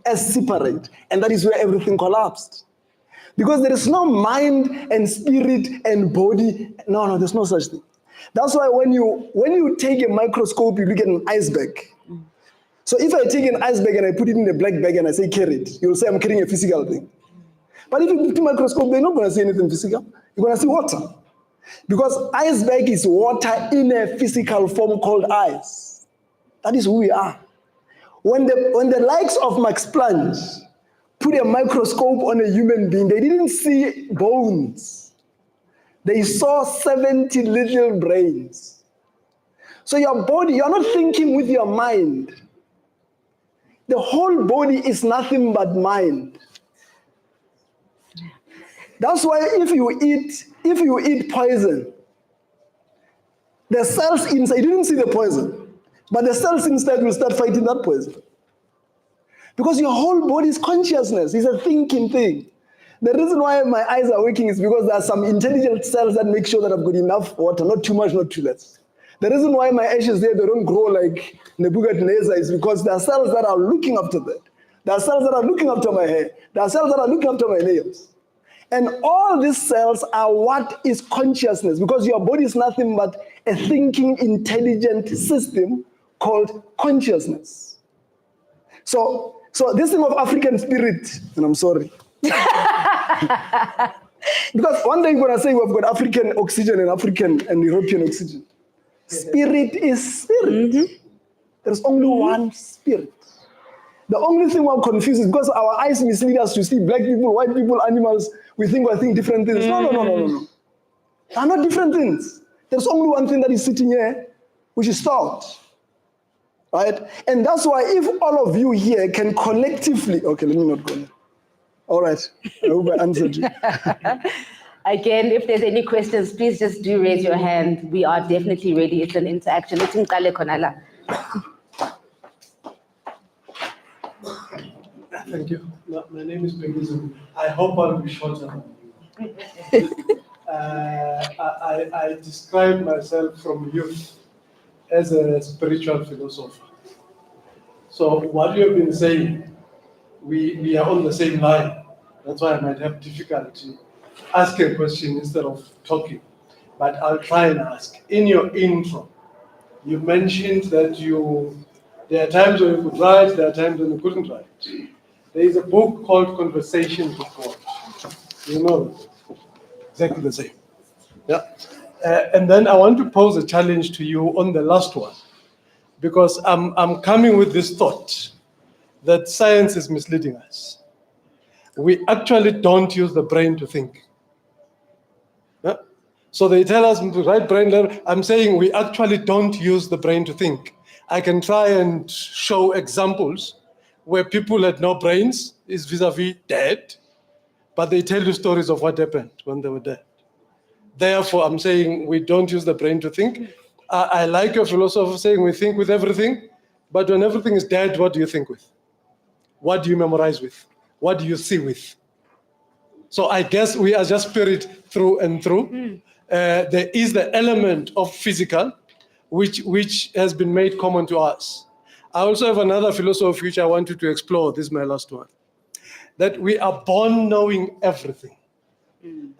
as separate, and that is where everything collapsed. Because there is no mind and spirit and body. No, there's no such thing. That's why when you take a microscope, you look at an iceberg. So if I take an iceberg and I put it in a black bag and I say carry it, you'll say I'm carrying a physical thing. But if you put a microscope, they're not going to see anything physical. You're going to see water. Because iceberg is water in a physical form called ice. That is who we are. When the likes of Max Planck put a microscope on a human being, they didn't see bones. They saw 70 little brains. So your body, you're not thinking with your mind. The whole body is nothing but mind. That's why if you eat poison, the cells inside, you didn't see the poison, but the cells inside will start fighting that poison. Because your whole body is consciousness, it's a thinking thing. The reason why my eyes are working is because there are some intelligent cells that make sure that I've got enough water, not too much, not too less. The reason why my ashes there, they don't grow like Nebuchadnezzar is because there are cells that are looking after that. There are cells that are looking after my hair. There are cells that are looking after my nails. And all these cells are what is consciousness, because your body is nothing but a thinking, intelligent system called consciousness. So this thing of African spirit, and I'm sorry. Because one day you're going to say we've got African oxygen and African and European oxygen. Spirit is spirit. Mm-hmm. There's only one spirit. The only thing we're confused is because our eyes mislead us to see black people, white people, animals. We think we're thinking different things. No. They are not different things. There's only one thing that is sitting here, which is thought. Right? And that's why if all of you here can collectively, okay, let me not go there. All right, I hope I answered you. Again, if there's any questions, please just do raise your hand. We are definitely ready. It's an interaction. It's in Kale Konala. Thank you. My name is Begizum. I hope I'll be shorter than you. I describe myself from youth as a spiritual philosopher. So what you have been saying, we are on the same line. That's why I might have difficulty asking a question instead of talking. But I'll try and ask. In your intro, you mentioned that there are times when you could write, there are times when you couldn't write. There is a book called Conversations with God. You know, exactly the same. Yeah. And then I want to pose a challenge to you on the last one, because I'm coming with this thought that science is misleading us. We actually don't use the brain to think. Yeah? So they tell us to write brain level. I'm saying we actually don't use the brain to think. I can try and show examples where people had no brains, is vis-a-vis dead, but they tell you stories of what happened when they were dead. Therefore, I'm saying we don't use the brain to think. I like your philosopher saying we think with everything, but when everything is dead, what do you think with? What do you memorize with? What do you see with? So I guess we are just spirit through and through. There is the element of physical, which has been made common to us. I also have another philosophy which I wanted to explore. This is my last one. That we are born knowing everything.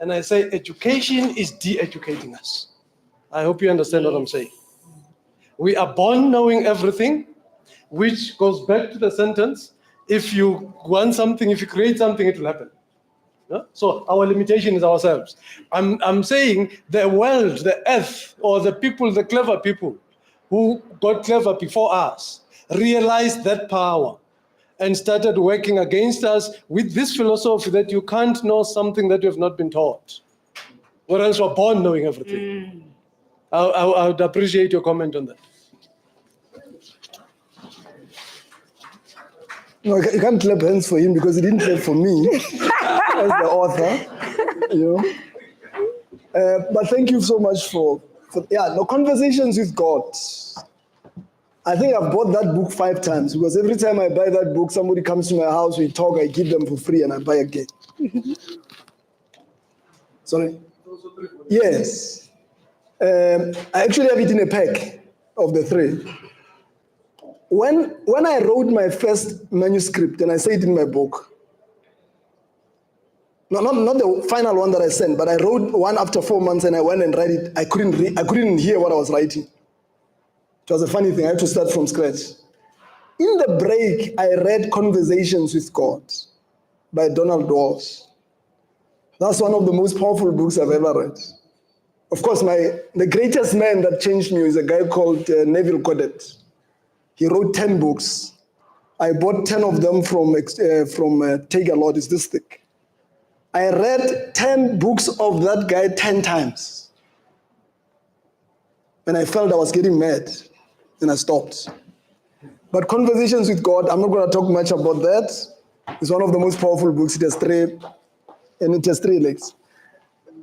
And I say education is de-educating us. I hope you understand what I'm saying. We are born knowing everything, which goes back to the sentence, if you want something, if you create something, it will happen. Yeah? So our limitation is ourselves. I'm saying the world, the earth, or the people, the clever people who got clever before us, realized that power and started working against us with this philosophy that you can't know something that you have not been taught, or else we're born knowing everything. I would appreciate your comment on that. No, you can't clap hands for him because he didn't clap for me as the author, you know. But thank you so much for Conversations with God. I think I've bought that book 5 times because every time I buy that book, somebody comes to my house, we talk, I give them for free, and I buy again. Sorry? Yes. I actually have it in a pack of the 3. When I wrote my first manuscript, and I say it in my book, not the final one that I sent, but I wrote one after 4 months, and I went and read it. I couldn't hear what I was writing. It was a funny thing. I had to start from scratch. In the break, I read Conversations with God by Donald Walsh. That's one of the most powerful books I've ever read. Of course, the greatest man that changed me is a guy called Neville Goddard. He wrote 10 books. I bought 10 of them from Take a Lot. It's this thick. I read 10 books of that guy 10 times. And I felt I was getting mad. And I stopped. But Conversations with God, I'm not going to talk much about that. It's one of the most powerful books. It has 3 legs.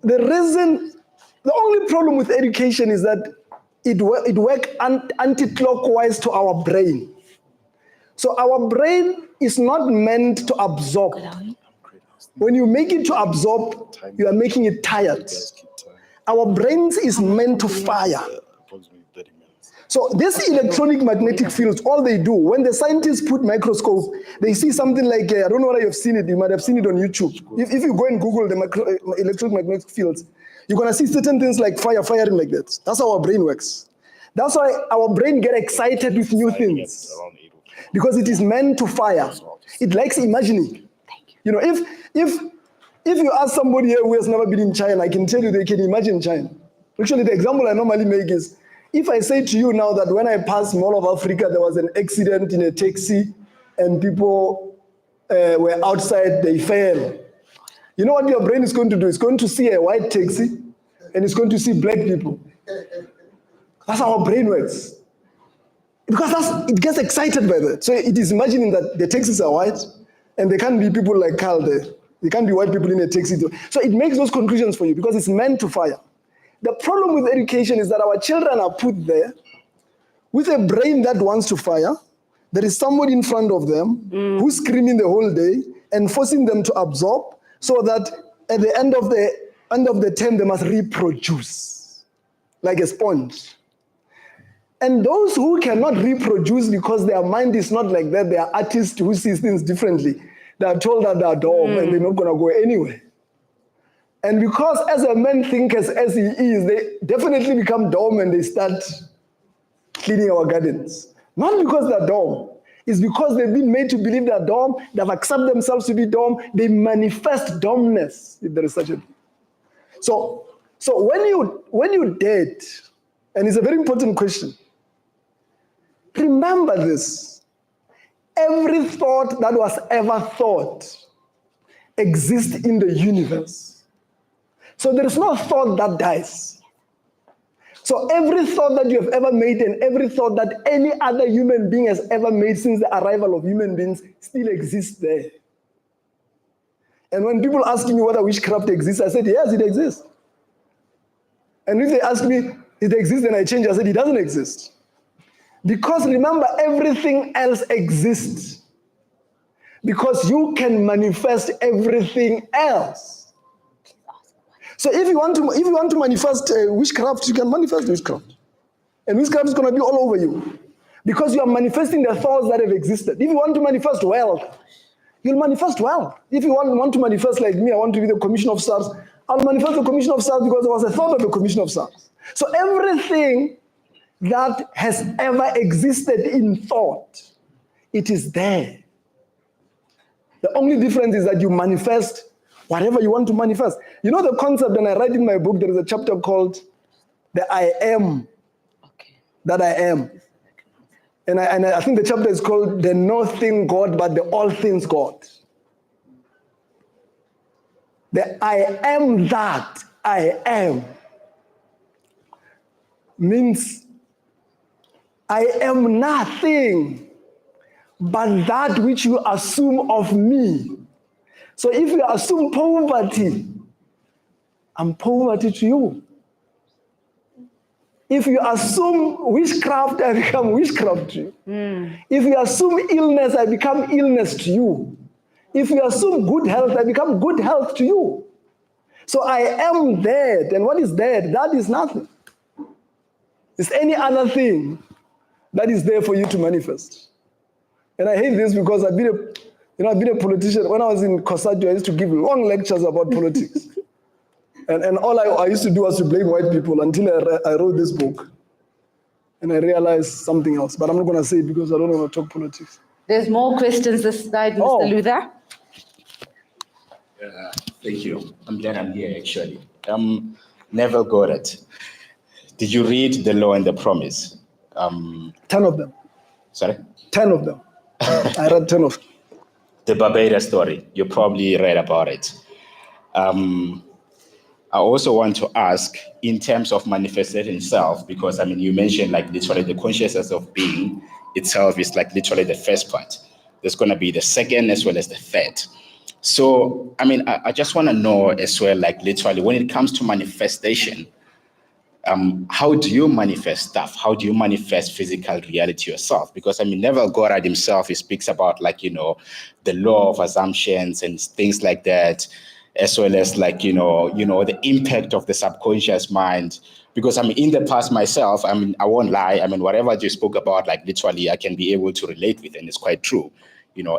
The only problem with education is that it works anti-clockwise to our brain. So our brain is not meant to absorb. When you make it to absorb, you are making it tired. Our brains is meant to fire. So these electronic magnetic fields, all they do, when the scientists put microscope, they see something like, I don't know whether you've seen it, you might have seen it on YouTube. If you go and Google the electronic magnetic fields, you're going to see certain things like firing like that. That's how our brain works. That's why our brain gets excited with new things. Because it is meant to fire. It likes imagining. You know, if you ask somebody here who has never been in China, I can tell you they can imagine China. Actually, the example I normally make is, if I say to you now that when I passed Mall of Africa, there was an accident in a taxi and people were outside, they fell. You know what your brain is going to do? It's going to see a white taxi and it's going to see black people. That's how our brain works. Because it gets excited by that. So it is imagining that the taxis are white and there can't be people like Carl there. There can't be white people in a taxi. So it makes those conclusions for you because it's meant to fire. The problem with education is that our children are put there with a brain that wants to fire. There is somebody in front of them who's screaming the whole day and forcing them to absorb so that at the end of the term, they must reproduce like a sponge. And those who cannot reproduce because their mind is not like that, they are artists who see things differently. They are told that they are dumb and they're not going to go anywhere. And because as a man thinkers as he is, they definitely become dumb and they start cleaning our gardens. Not because they're dumb. It's because they've been made to believe they're dumb. They've accepted themselves to be dumb. They manifest dumbness, if there is such a thing. So when you date, and it's a very important question, remember this. Every thought that was ever thought exists in the universe. So there is no thought that dies. So every thought that you have ever made and every thought that any other human being has ever made since the arrival of human beings still exists there. And when people ask me whether witchcraft exists, I said, yes, it exists. And if they ask me, it exists, and I change, I said, it doesn't exist. Because remember, everything else exists. Because you can manifest everything else. So if you want to manifest witchcraft, you can manifest witchcraft. And witchcraft is going to be all over you. Because you are manifesting the thoughts that have existed. If you want to manifest wealth, you'll manifest wealth. If you want to manifest like me, I want to be the Commissioner of SARS, I'll manifest the Commissioner of SARS because there was a thought of the Commissioner of SARS. So everything that has ever existed in thought, it is there. The only difference is that you manifest whatever you want to manifest. You know the concept, and I write in my book, there is a chapter called The I Am, that I am. And I think the chapter is called The No Thing God, but the All Things God. The I am that I am means I am nothing but that which you assume of me. So if you assume poverty, I'm poverty to you. If you assume witchcraft, I become witchcraft to you. If you assume illness, I become illness to you. If you assume good health, I become good health to you. So I am dead. And what is dead? That is nothing. It's any other thing that is there for you to manifest. And I hate this because I've been a politician. When I was in COSATU, I used to give long lectures about politics. And all I used to do was to blame white people until I wrote this book. And I realized something else. But I'm not going to say it because I don't want to talk politics. There's more questions this side, Mr. Luther. Thank you. I'm glad I'm here, actually. Never got it. Did you read The Law and the Promise? 10 of them. Sorry? 10 of them. I read 10 of them. The Barbados story. You probably read about it. I also want to ask, in terms of manifestation itself, because you mentioned like literally the consciousness of being itself is like literally the first part. There's going to be the second as well as the third. So, I just want to know as well, like literally when it comes to manifestation, how do you manifest stuff? How do you manifest physical reality yourself? Because Neville Goddard himself, he speaks about the law of assumptions and things like that, as well as the impact of the subconscious mind. Because in the past myself, I won't lie, whatever you spoke about, like literally I can be able to relate with, and it's quite true.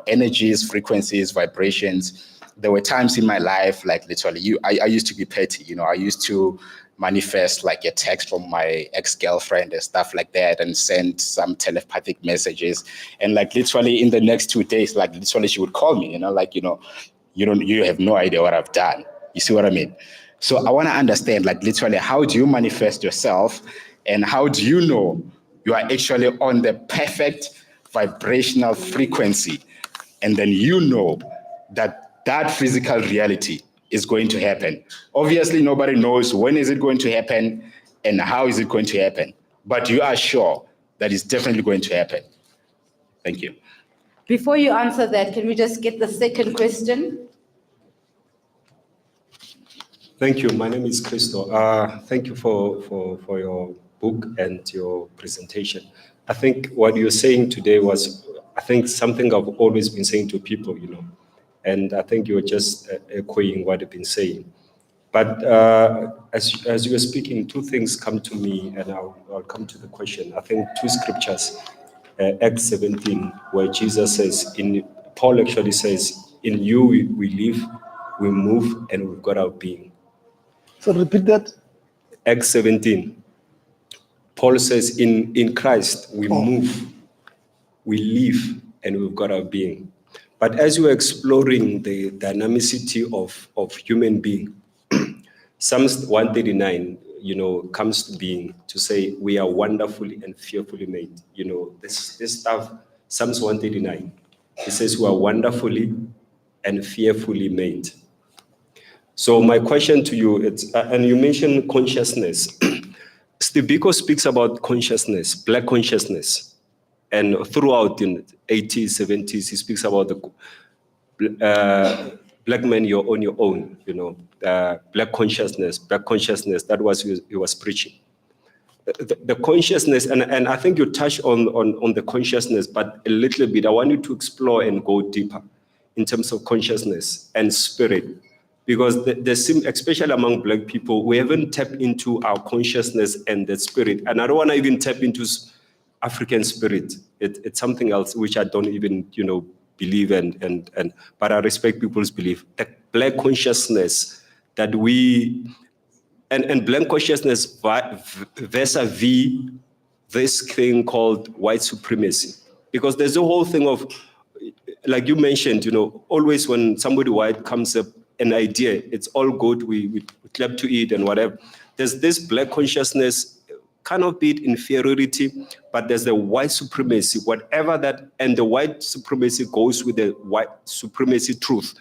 Energies, frequencies, vibrations. There were times in my life, like literally I used to be petty, I used to manifest like a text from my ex-girlfriend and stuff like that and send some telepathic messages. And like literally in the next 2 days, like literally she would call me, you have no idea what I've done. You see what I mean? So I want to understand, like literally, how do you manifest yourself And how do you know you are actually on the perfect vibrational frequency? And then you know that that physical reality is going to happen. Obviously, nobody knows when is it going to happen and how is it going to happen. But you are sure that it's definitely going to happen. Thank you. Before you answer that, can we just get the second question? Thank you. My name is Christo. Thank you for your book and your presentation. I think what you're saying today was, I think, something I've always been saying to people, and I think you're just echoing what I've been saying. But as you were speaking, two things come to me, and I'll come to the question. I think two scriptures, Acts 17, where Jesus says, Paul actually says, in you we live, we move, and we've got our being. So repeat that. Acts 17. Paul says, in Christ, we move, we live, and we've got our being. But as you are exploring the dynamicity of human being, Psalms 139, comes to being to say we are wonderfully and fearfully made. This stuff, Psalms 139, it says we are wonderfully and fearfully made. So my question to you, and you mentioned consciousness. Steve Biko speaks about consciousness, black consciousness. And throughout in the 80s, 70s, he speaks about the black man, you're on your own, black consciousness, that was he was preaching. The consciousness, and I think you touched on the consciousness, but a little bit, I want you to explore and go deeper in terms of consciousness and spirit. Because there seem, especially among black people, we haven't tapped into our consciousness and the spirit. And I don't want to even tap into African spirit. It's something else which I don't even, believe and but I respect people's belief. The black consciousness that we, and black consciousness vis-a-vis this thing called white supremacy. Because there's a whole thing of, like you mentioned, always when somebody white comes up, an idea, it's all good, we clap to it and whatever. There's this black consciousness, kind of be it inferiority, but there's the white supremacy, whatever that, and the white supremacy goes with the white supremacy truth.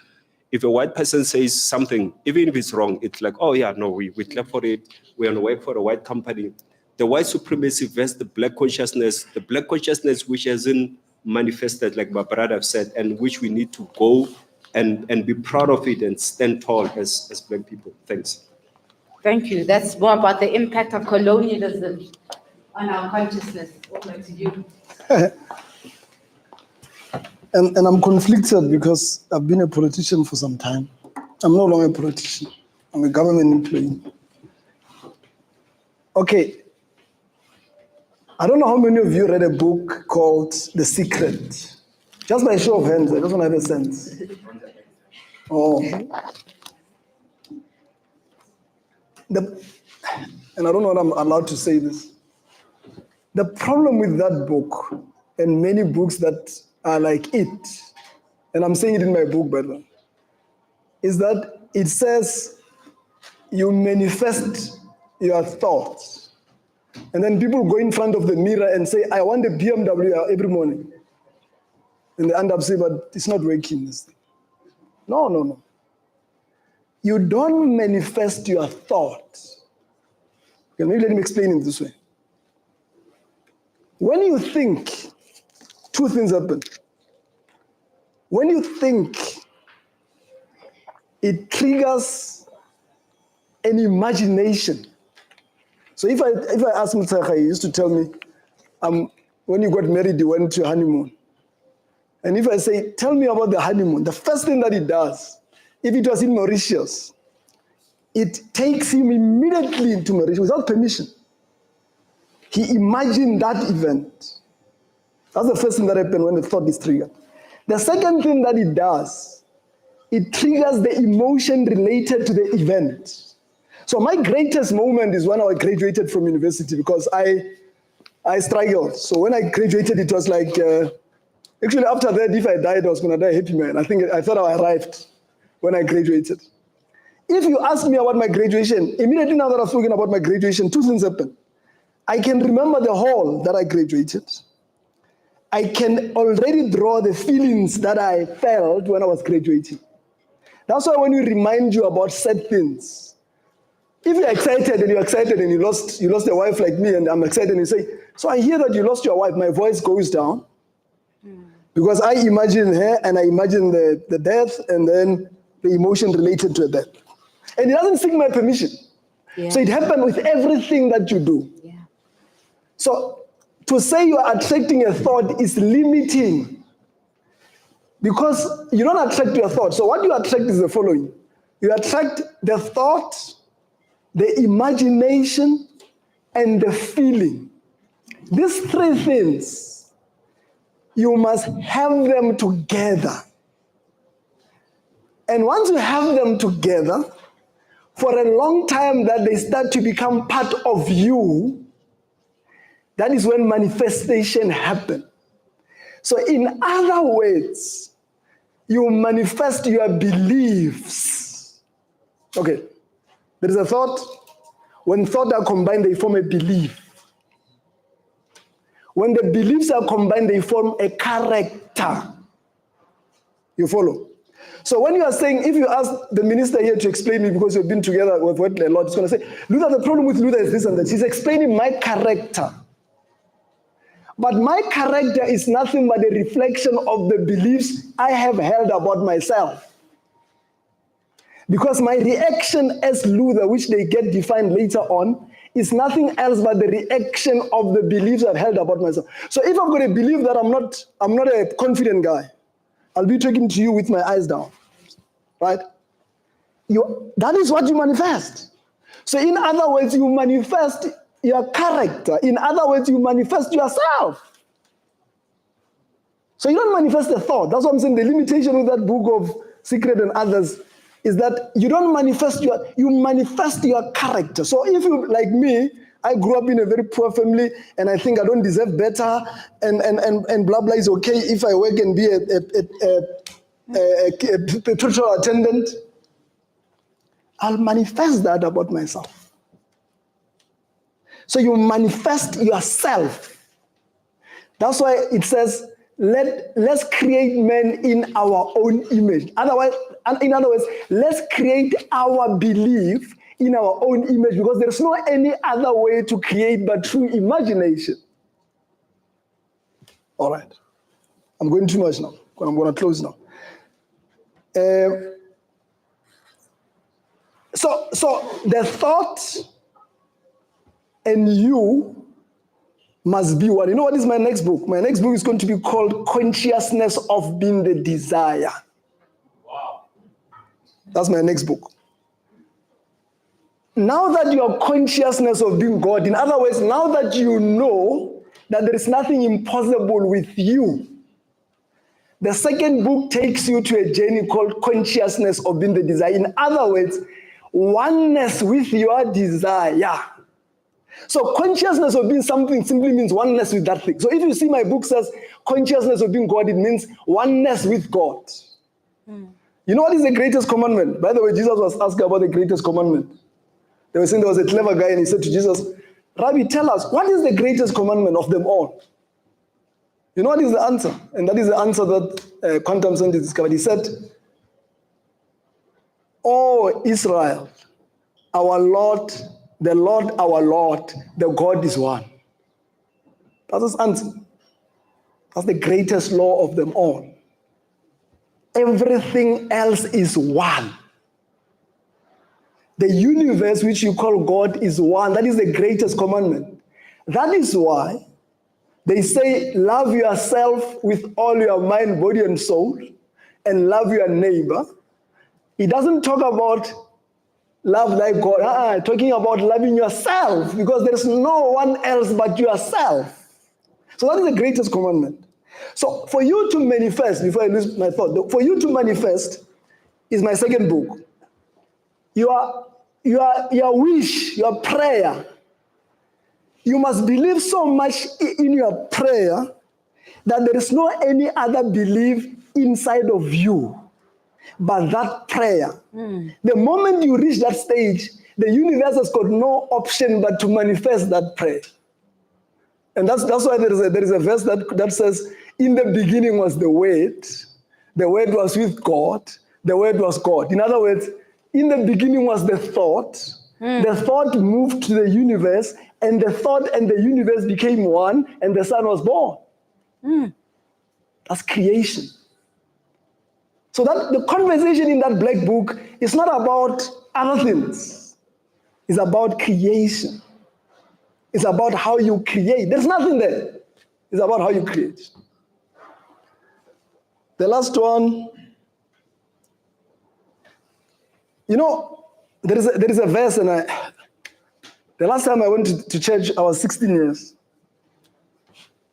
If a white person says something, even if it's wrong, it's like, oh yeah, no, we clap for it, we're on the work for a white company. The white supremacy versus the black consciousness which hasn't manifested, like my brother said, and which we need to go and be proud of it and stand tall as black people. Thanks. Thank you. That's more about the impact of colonialism on our consciousness. Over to you. And I'm conflicted because I've been a politician for some time. I'm no longer a politician. I'm a government employee. Okay. I don't know how many of you read a book called The Secret. Just by show of hands, I just want to have a sense. Oh. And I don't know what I'm allowed to say this. The problem with that book and many books that are like it, and I'm saying it in my book, by the way, is that it says you manifest your thoughts. And then people go in front of the mirror and say, I want a BMW every morning. And they end up saying, but it's not working. No. You don't manifest your thoughts. Okay, maybe let me explain it this way. When you think, two things happen. When you think, it triggers an imagination. So if I ask Mutaka, he used to tell me, when you got married, you went to a honeymoon. And if I say, tell me about the honeymoon, the first thing that he does, if it was in Mauritius, it takes him immediately into Mauritius without permission. He imagined that event. That's the first thing that happened when the thought is triggered. The second thing that it does, it triggers the emotion related to the event. So my greatest moment is when I graduated from university because I struggled. So when I graduated, it was like, actually after that, if I died, I was gonna die a happy man. I thought I arrived when I graduated. If you ask me about my graduation, immediately now that I've spoken about my graduation, two things happen. I can remember the hall that I graduated. I can already draw the feelings that I felt when I was graduating. That's why when we remind you about sad things, if you're excited and you lost a wife like me and I'm excited and you say, so I hear that you lost your wife, my voice goes down because I imagine her and I imagine the death and then the emotion related to the death. And it doesn't seek my permission. Yeah. So it happened with everything that you do. Yeah. So to say you are attracting a thought is limiting because you don't attract your thought. So what you attract is the following. You attract the thought, the imagination, and the feeling. These three things, you must have them together. And once you have them together, for a long time that they start to become part of you, that is when manifestation happens. So in other words, you manifest your beliefs. Okay, there is a thought. When thoughts are combined, they form a belief. When the beliefs are combined, they form a character. You follow? So when you are saying, if you ask the minister here to explain me because you've been together with a lot, he's going to say, Luther, the problem with Luther is this and that. He's explaining my character. But my character is nothing but a reflection of the beliefs I have held about myself. Because my reaction as Luther, which they get defined later on, is nothing else but the reaction of the beliefs I've held about myself. So if I've got a belief that I'm not a confident guy, I'll be talking to you with my eyes down, right? That is what you manifest. So in other words, you manifest your character. In other words, you manifest yourself. So you don't manifest a thought. That's what I'm saying. The limitation with that book of Secret and Others is that you don't manifest you manifest your character. So if you, like me, I grew up in a very poor family and I think I don't deserve better and blah, blah is okay if I work and be a petrol attendant, I'll manifest that about myself. So you manifest yourself. That's why it says, let's create men in our own image. In other words, let's create our belief in our own image because there's no any other way to create but through imagination. All right. I'm going too much now. I'm going to close now. So the thought and you must be one. You know what is my next book? My next book is going to be called Consciousness of Being the Desire. Wow. That's my next book. Now that your consciousness of being God, in other words, now that you know that there is nothing impossible with you, the second book takes you to a journey called Consciousness of Being the Desire. In other words, oneness with your desire. So consciousness of being something simply means oneness with that thing. So if you see my book says consciousness of being God, it means oneness with God. You know what is the greatest commandment? By the way, Jesus was asked about the greatest commandment. They were saying there was a clever guy and he said to Jesus, Rabbi, tell us, what is the greatest commandment of them all? You know what is the answer? And that is the answer that quantum scientists discovered. He said, "Oh, Israel, our Lord, the Lord, our Lord, the God is one." That's his answer. That's the greatest law of them all. Everything else is one. The universe which you call God is one. That is the greatest commandment. That is why they say, love yourself with all your mind, body, and soul, and love your neighbor. It doesn't talk about love like God, talking about loving yourself, because there's no one else but yourself. So that is the greatest commandment. So for you to manifest, before I lose my thought, for you to manifest is my second book. Your wish, your prayer, you must believe so much in your prayer that there is no any other belief inside of you but that prayer. The moment you reach that stage, the universe has got no option but to manifest that prayer. And that's why there is a verse that says, in the beginning was the Word was with God, the Word was God. In other words, in the beginning was the thought, the thought moved to the universe, and the thought and the universe became one, and the Son was born. That's creation. So that the conversation in that black book is not about other things. It's about creation. It's about how you create. There's nothing there. It's about how you create. The last one, you know, there is a verse, and the last time I went to church, I was 16 years.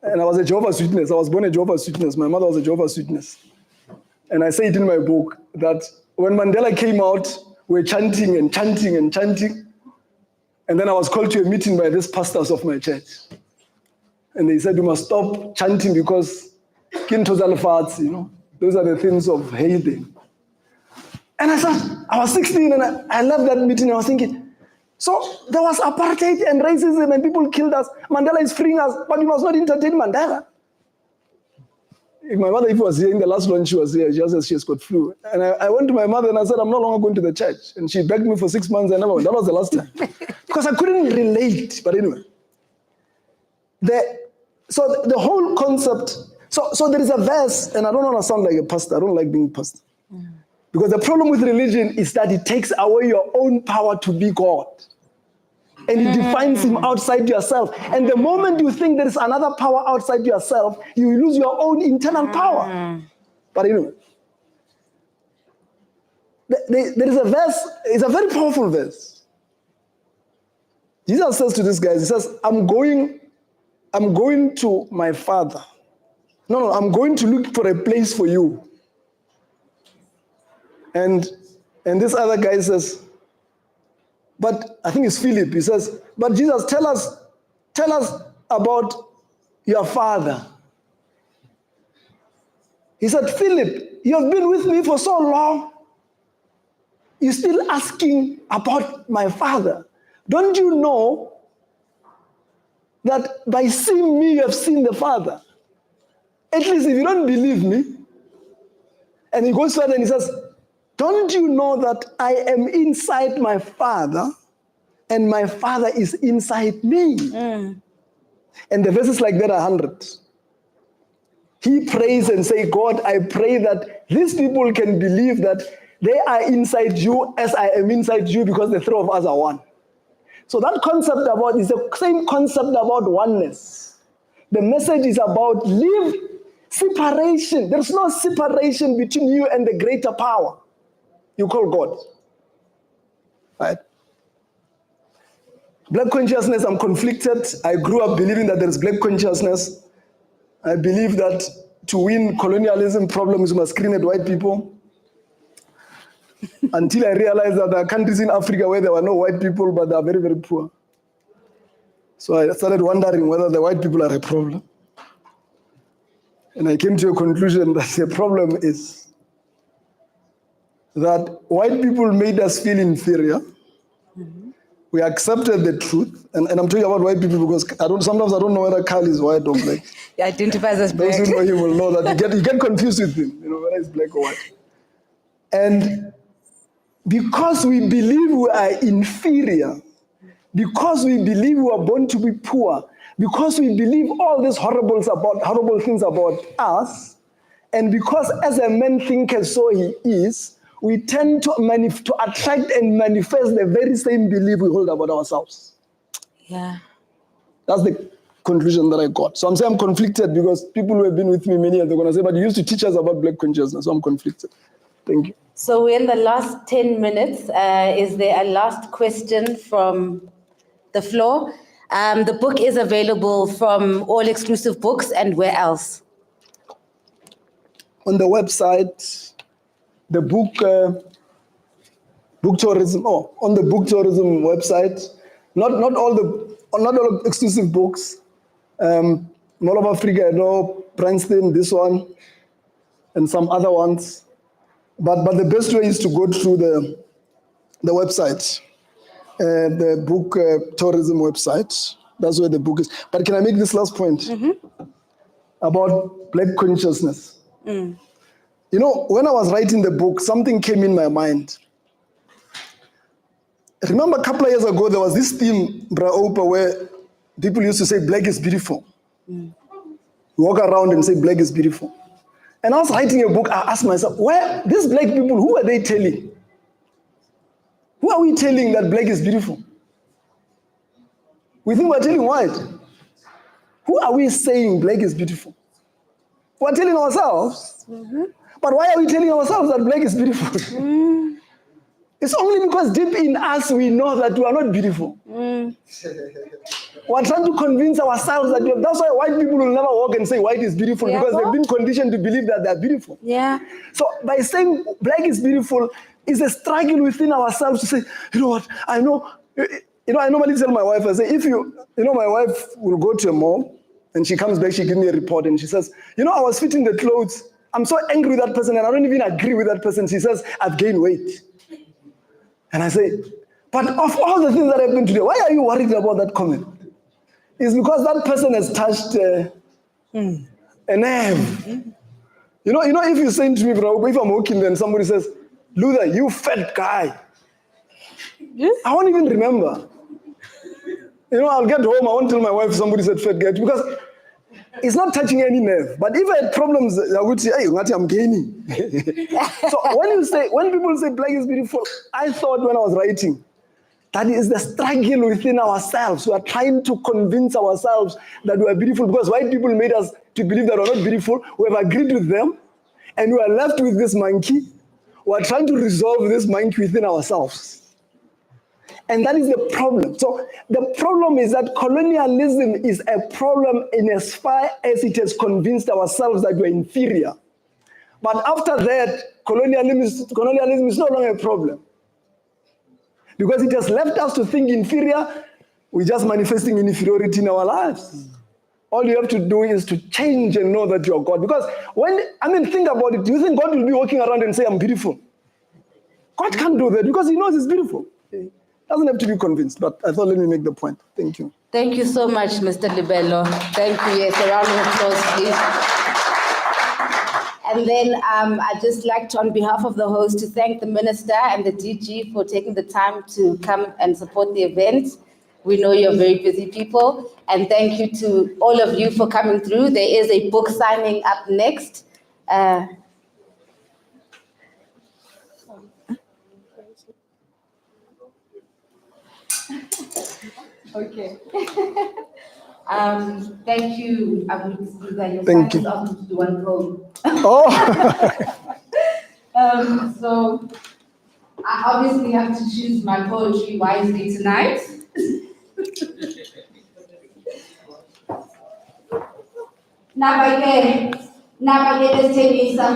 And I was a Jehovah's Witness. I was born a Jehovah's Witness. My mother was a Jehovah's Witness. And I say it in my book that when Mandela came out, we were chanting and chanting and chanting. And then I was called to a meeting by these pastors of my church. And they said, you must stop chanting because Kintos Alfats, you know, those are the things of hating. And I was 16 and I left that meeting and I was thinking, so there was apartheid and racism and people killed us. Mandela is freeing us, but we must not entertain Mandela. If my mother was here in the last lunch, she was here, just as she has got flu. And I went to my mother and I said, I'm no longer going to the church. And she begged me for 6 months and never went. That was the last time. Because I couldn't relate. But anyway. So the whole concept, so there is a verse, and I don't want to sound like a pastor. I don't like being a pastor. Because the problem with religion is that it takes away your own power to be God. And it defines him outside yourself. And the moment you think there is another power outside yourself, you lose your own internal power. But anyway, there is a verse, it's a very powerful verse. Jesus says to these guys, he says, I'm going to my Father. No, I'm going to look for a place for you. And this other guy says, but I think it's Philip. He says, but Jesus, tell us about your Father. He said, Philip, you have been with me for so long. You're still asking about my Father. Don't you know that by seeing me, you have seen the Father? At least if you don't believe me. And he goes further and he says, don't you know that I am inside my Father and my Father is inside me? And the verses like that are 100. He prays and says, God, I pray that these people can believe that they are inside you as I am inside you because the three of us are one. So that concept is the same concept about oneness. The message is about live separation. There's no separation between you and the greater power you call God. Right? Black consciousness, I'm conflicted. I grew up believing that there is black consciousness. I believe that to win colonialism problems, we must screen at white people. Until I realized that there are countries in Africa where there were no white people, but they are very, very poor. So I started wondering whether the white people are a problem. And I came to a conclusion that the problem is that white people made us feel inferior. We accepted the truth. And I'm talking about white people because sometimes I don't know whether Carl is white or black. He identifies as black. Those who know him will know that you get confused with him, whether it's black or white. And because we believe we are inferior, because we believe we are born to be poor, because we believe all these horrible things about us, and because as a man thinketh, so he is, we tend to attract and manifest the very same belief we hold about ourselves. Yeah. That's the conclusion that I got. So I'm saying I'm conflicted because people who have been with me many years, they're going to say, but you used to teach us about black consciousness, so I'm conflicted. Thank you. So we're in the last 10 minutes. Is there a last question from the floor? The book is available from All Exclusive Books, and where else? On the website, the book tourism. Oh, on the book tourism website, not all exclusive books. Mall of Africa, Princeton, this one, and some other ones. But the best way is to go through the website, the book tourism website. That's where the book is. But can I make this last point about Black consciousness? You know, when I was writing the book, something came in my mind. Remember a couple of years ago, there was this theme, Bra Opa, where people used to say black is beautiful. Walk around and say black is beautiful. And I was writing a book, I asked myself, where these black people, who are they telling? Who are we telling that black is beautiful? We think we're telling white. Who are we saying black is beautiful? We're telling ourselves. But why are we telling ourselves that black is beautiful? It's only because deep in us we know that we are not beautiful. We're trying to convince ourselves that that's why white people will never walk and say white is beautiful, because they've been conditioned to believe that they're beautiful. Yeah. So by saying black is beautiful is a struggle within ourselves to say, you know what, I know, I normally tell my wife, I say, my wife will go to a mall and she comes back, she gives me a report and she says, I was fitting the clothes. I'm so angry with that person and I don't even agree with that person. She says, I've gained weight. And I say, but of all the things that happened today, why are you worried about that comment? It's because that person has touched a nerve. If you say to me, bro, if I'm walking there and somebody says, Luther, you fat guy. I won't even remember. I'll get home, I won't tell my wife somebody said fat guy, because it's not touching any nerve. But if I had problems, I would say, hey, I'm gaining. So when people say black is beautiful, I thought when I was writing, that is the struggle within ourselves. We are trying to convince ourselves that we are beautiful because white people made us to believe that we're not beautiful. We have agreed with them, and we are left with this monkey. We are trying to resolve this monkey within ourselves. And that is the problem. So the problem is that colonialism is a problem in as far as it has convinced ourselves that we're inferior. But after that, colonialism is no longer a problem. Because it has left us to think inferior, we're just manifesting inferiority in our lives. All you have to do is to change and know that you're God. Because think about it. Do you think God will be walking around and say, I'm beautiful? God can't do that because he knows he's beautiful. He doesn't have to be convinced, but I thought let me make the point. Thank you. Thank you so much, Mr. Lebelo. Thank you. Yes, a round of applause, please. And then I'd just like to, on behalf of the host, to thank the minister and the DG for taking the time to come and support the event. We know you're very busy people. And thank you to all of you for coming through. There is a book signing up next. Okay. Thank you. Thank you. So I obviously have to choose my poetry wisely tonight. Nabagay Tenisa,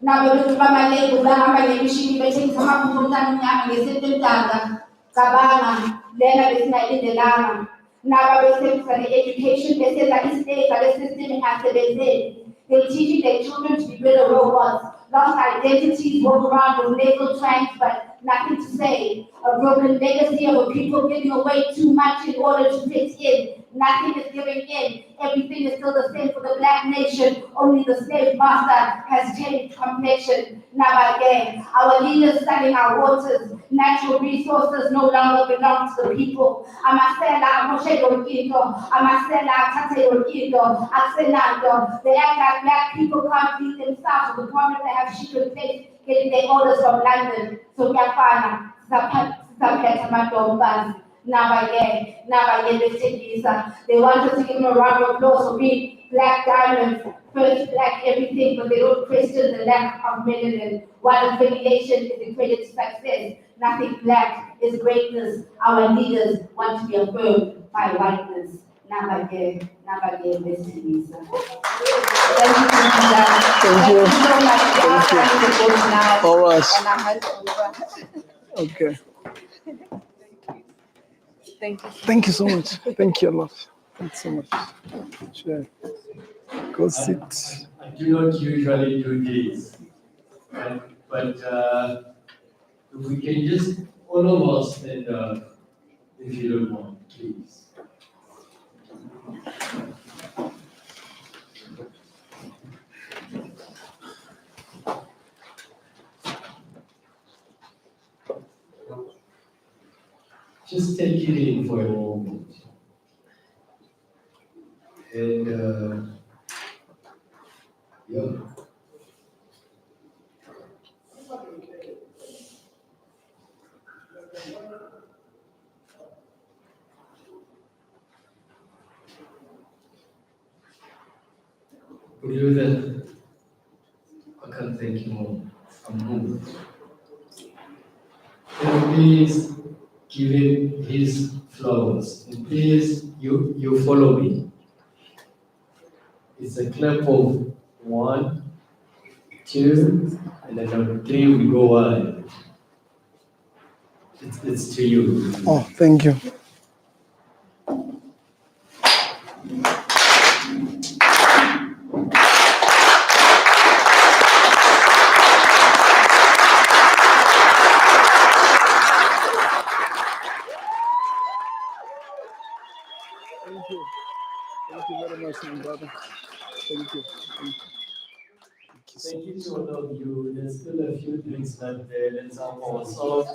Nabalu Mamale, Budama, Mishini, Betting Samaputan, Yaman, Kabana, Lena is not in the Lama. Nabagay for the education, they say that this day, but the system has to be said. They're teaching their children to be little robots, lost identities, walk around with legal tracks, but nothing to say. A broken legacy of a people giving away too much in order to fit in. Nothing is giving in. Everything is still the same for the black nation. Only the slave master has changed complexion. Now again, our leaders selling our waters. Natural resources no longer belong to the people. Amasela, Moshe Kido, Amasela, Tate Kido, Axenando. They act like black people can't feed themselves. The problem they have sheep in place getting their orders from London. So Yapana, Zapeta Madombas. They want us to give them a round of applause for being black diamonds, first black everything, but they don't question the lack of melanin. While affiliation is a credit to success, nothing black is greatness. Our leaders want to be affirmed by whiteness. Thank you. Thank you. So much. All right. And I hand over. Okay. Thank you. Thank you so much. Thank you a lot. Thanks so much. Sure. Go sit. I do not usually do this, but if we can just all of us stand up, if you don't mind, please. Just take it in for a moment. And yeah. Luther, I can't thank you more. I'm moved. And please give him his flowers. And please, you follow me. It's a clap of 1, 2, and then on 3 we go wide. It's to you. Oh, thank you. Thank you. Thank you very much, my brother. Thank you. Thank you to all of you. There's still a few drinks left there. Let's have our salt.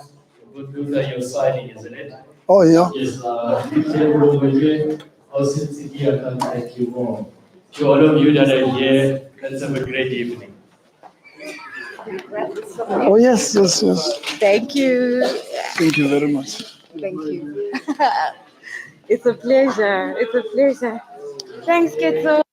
Good Luther, you're smiling, isn't it? Oh, yeah. Yes, over here. I'll sit here, I can't thank you more. To all of you that are here, let's have a great evening. Oh, yes. Thank you. Thank you very much. Thank you. It's a pleasure. Thanks, Ketso.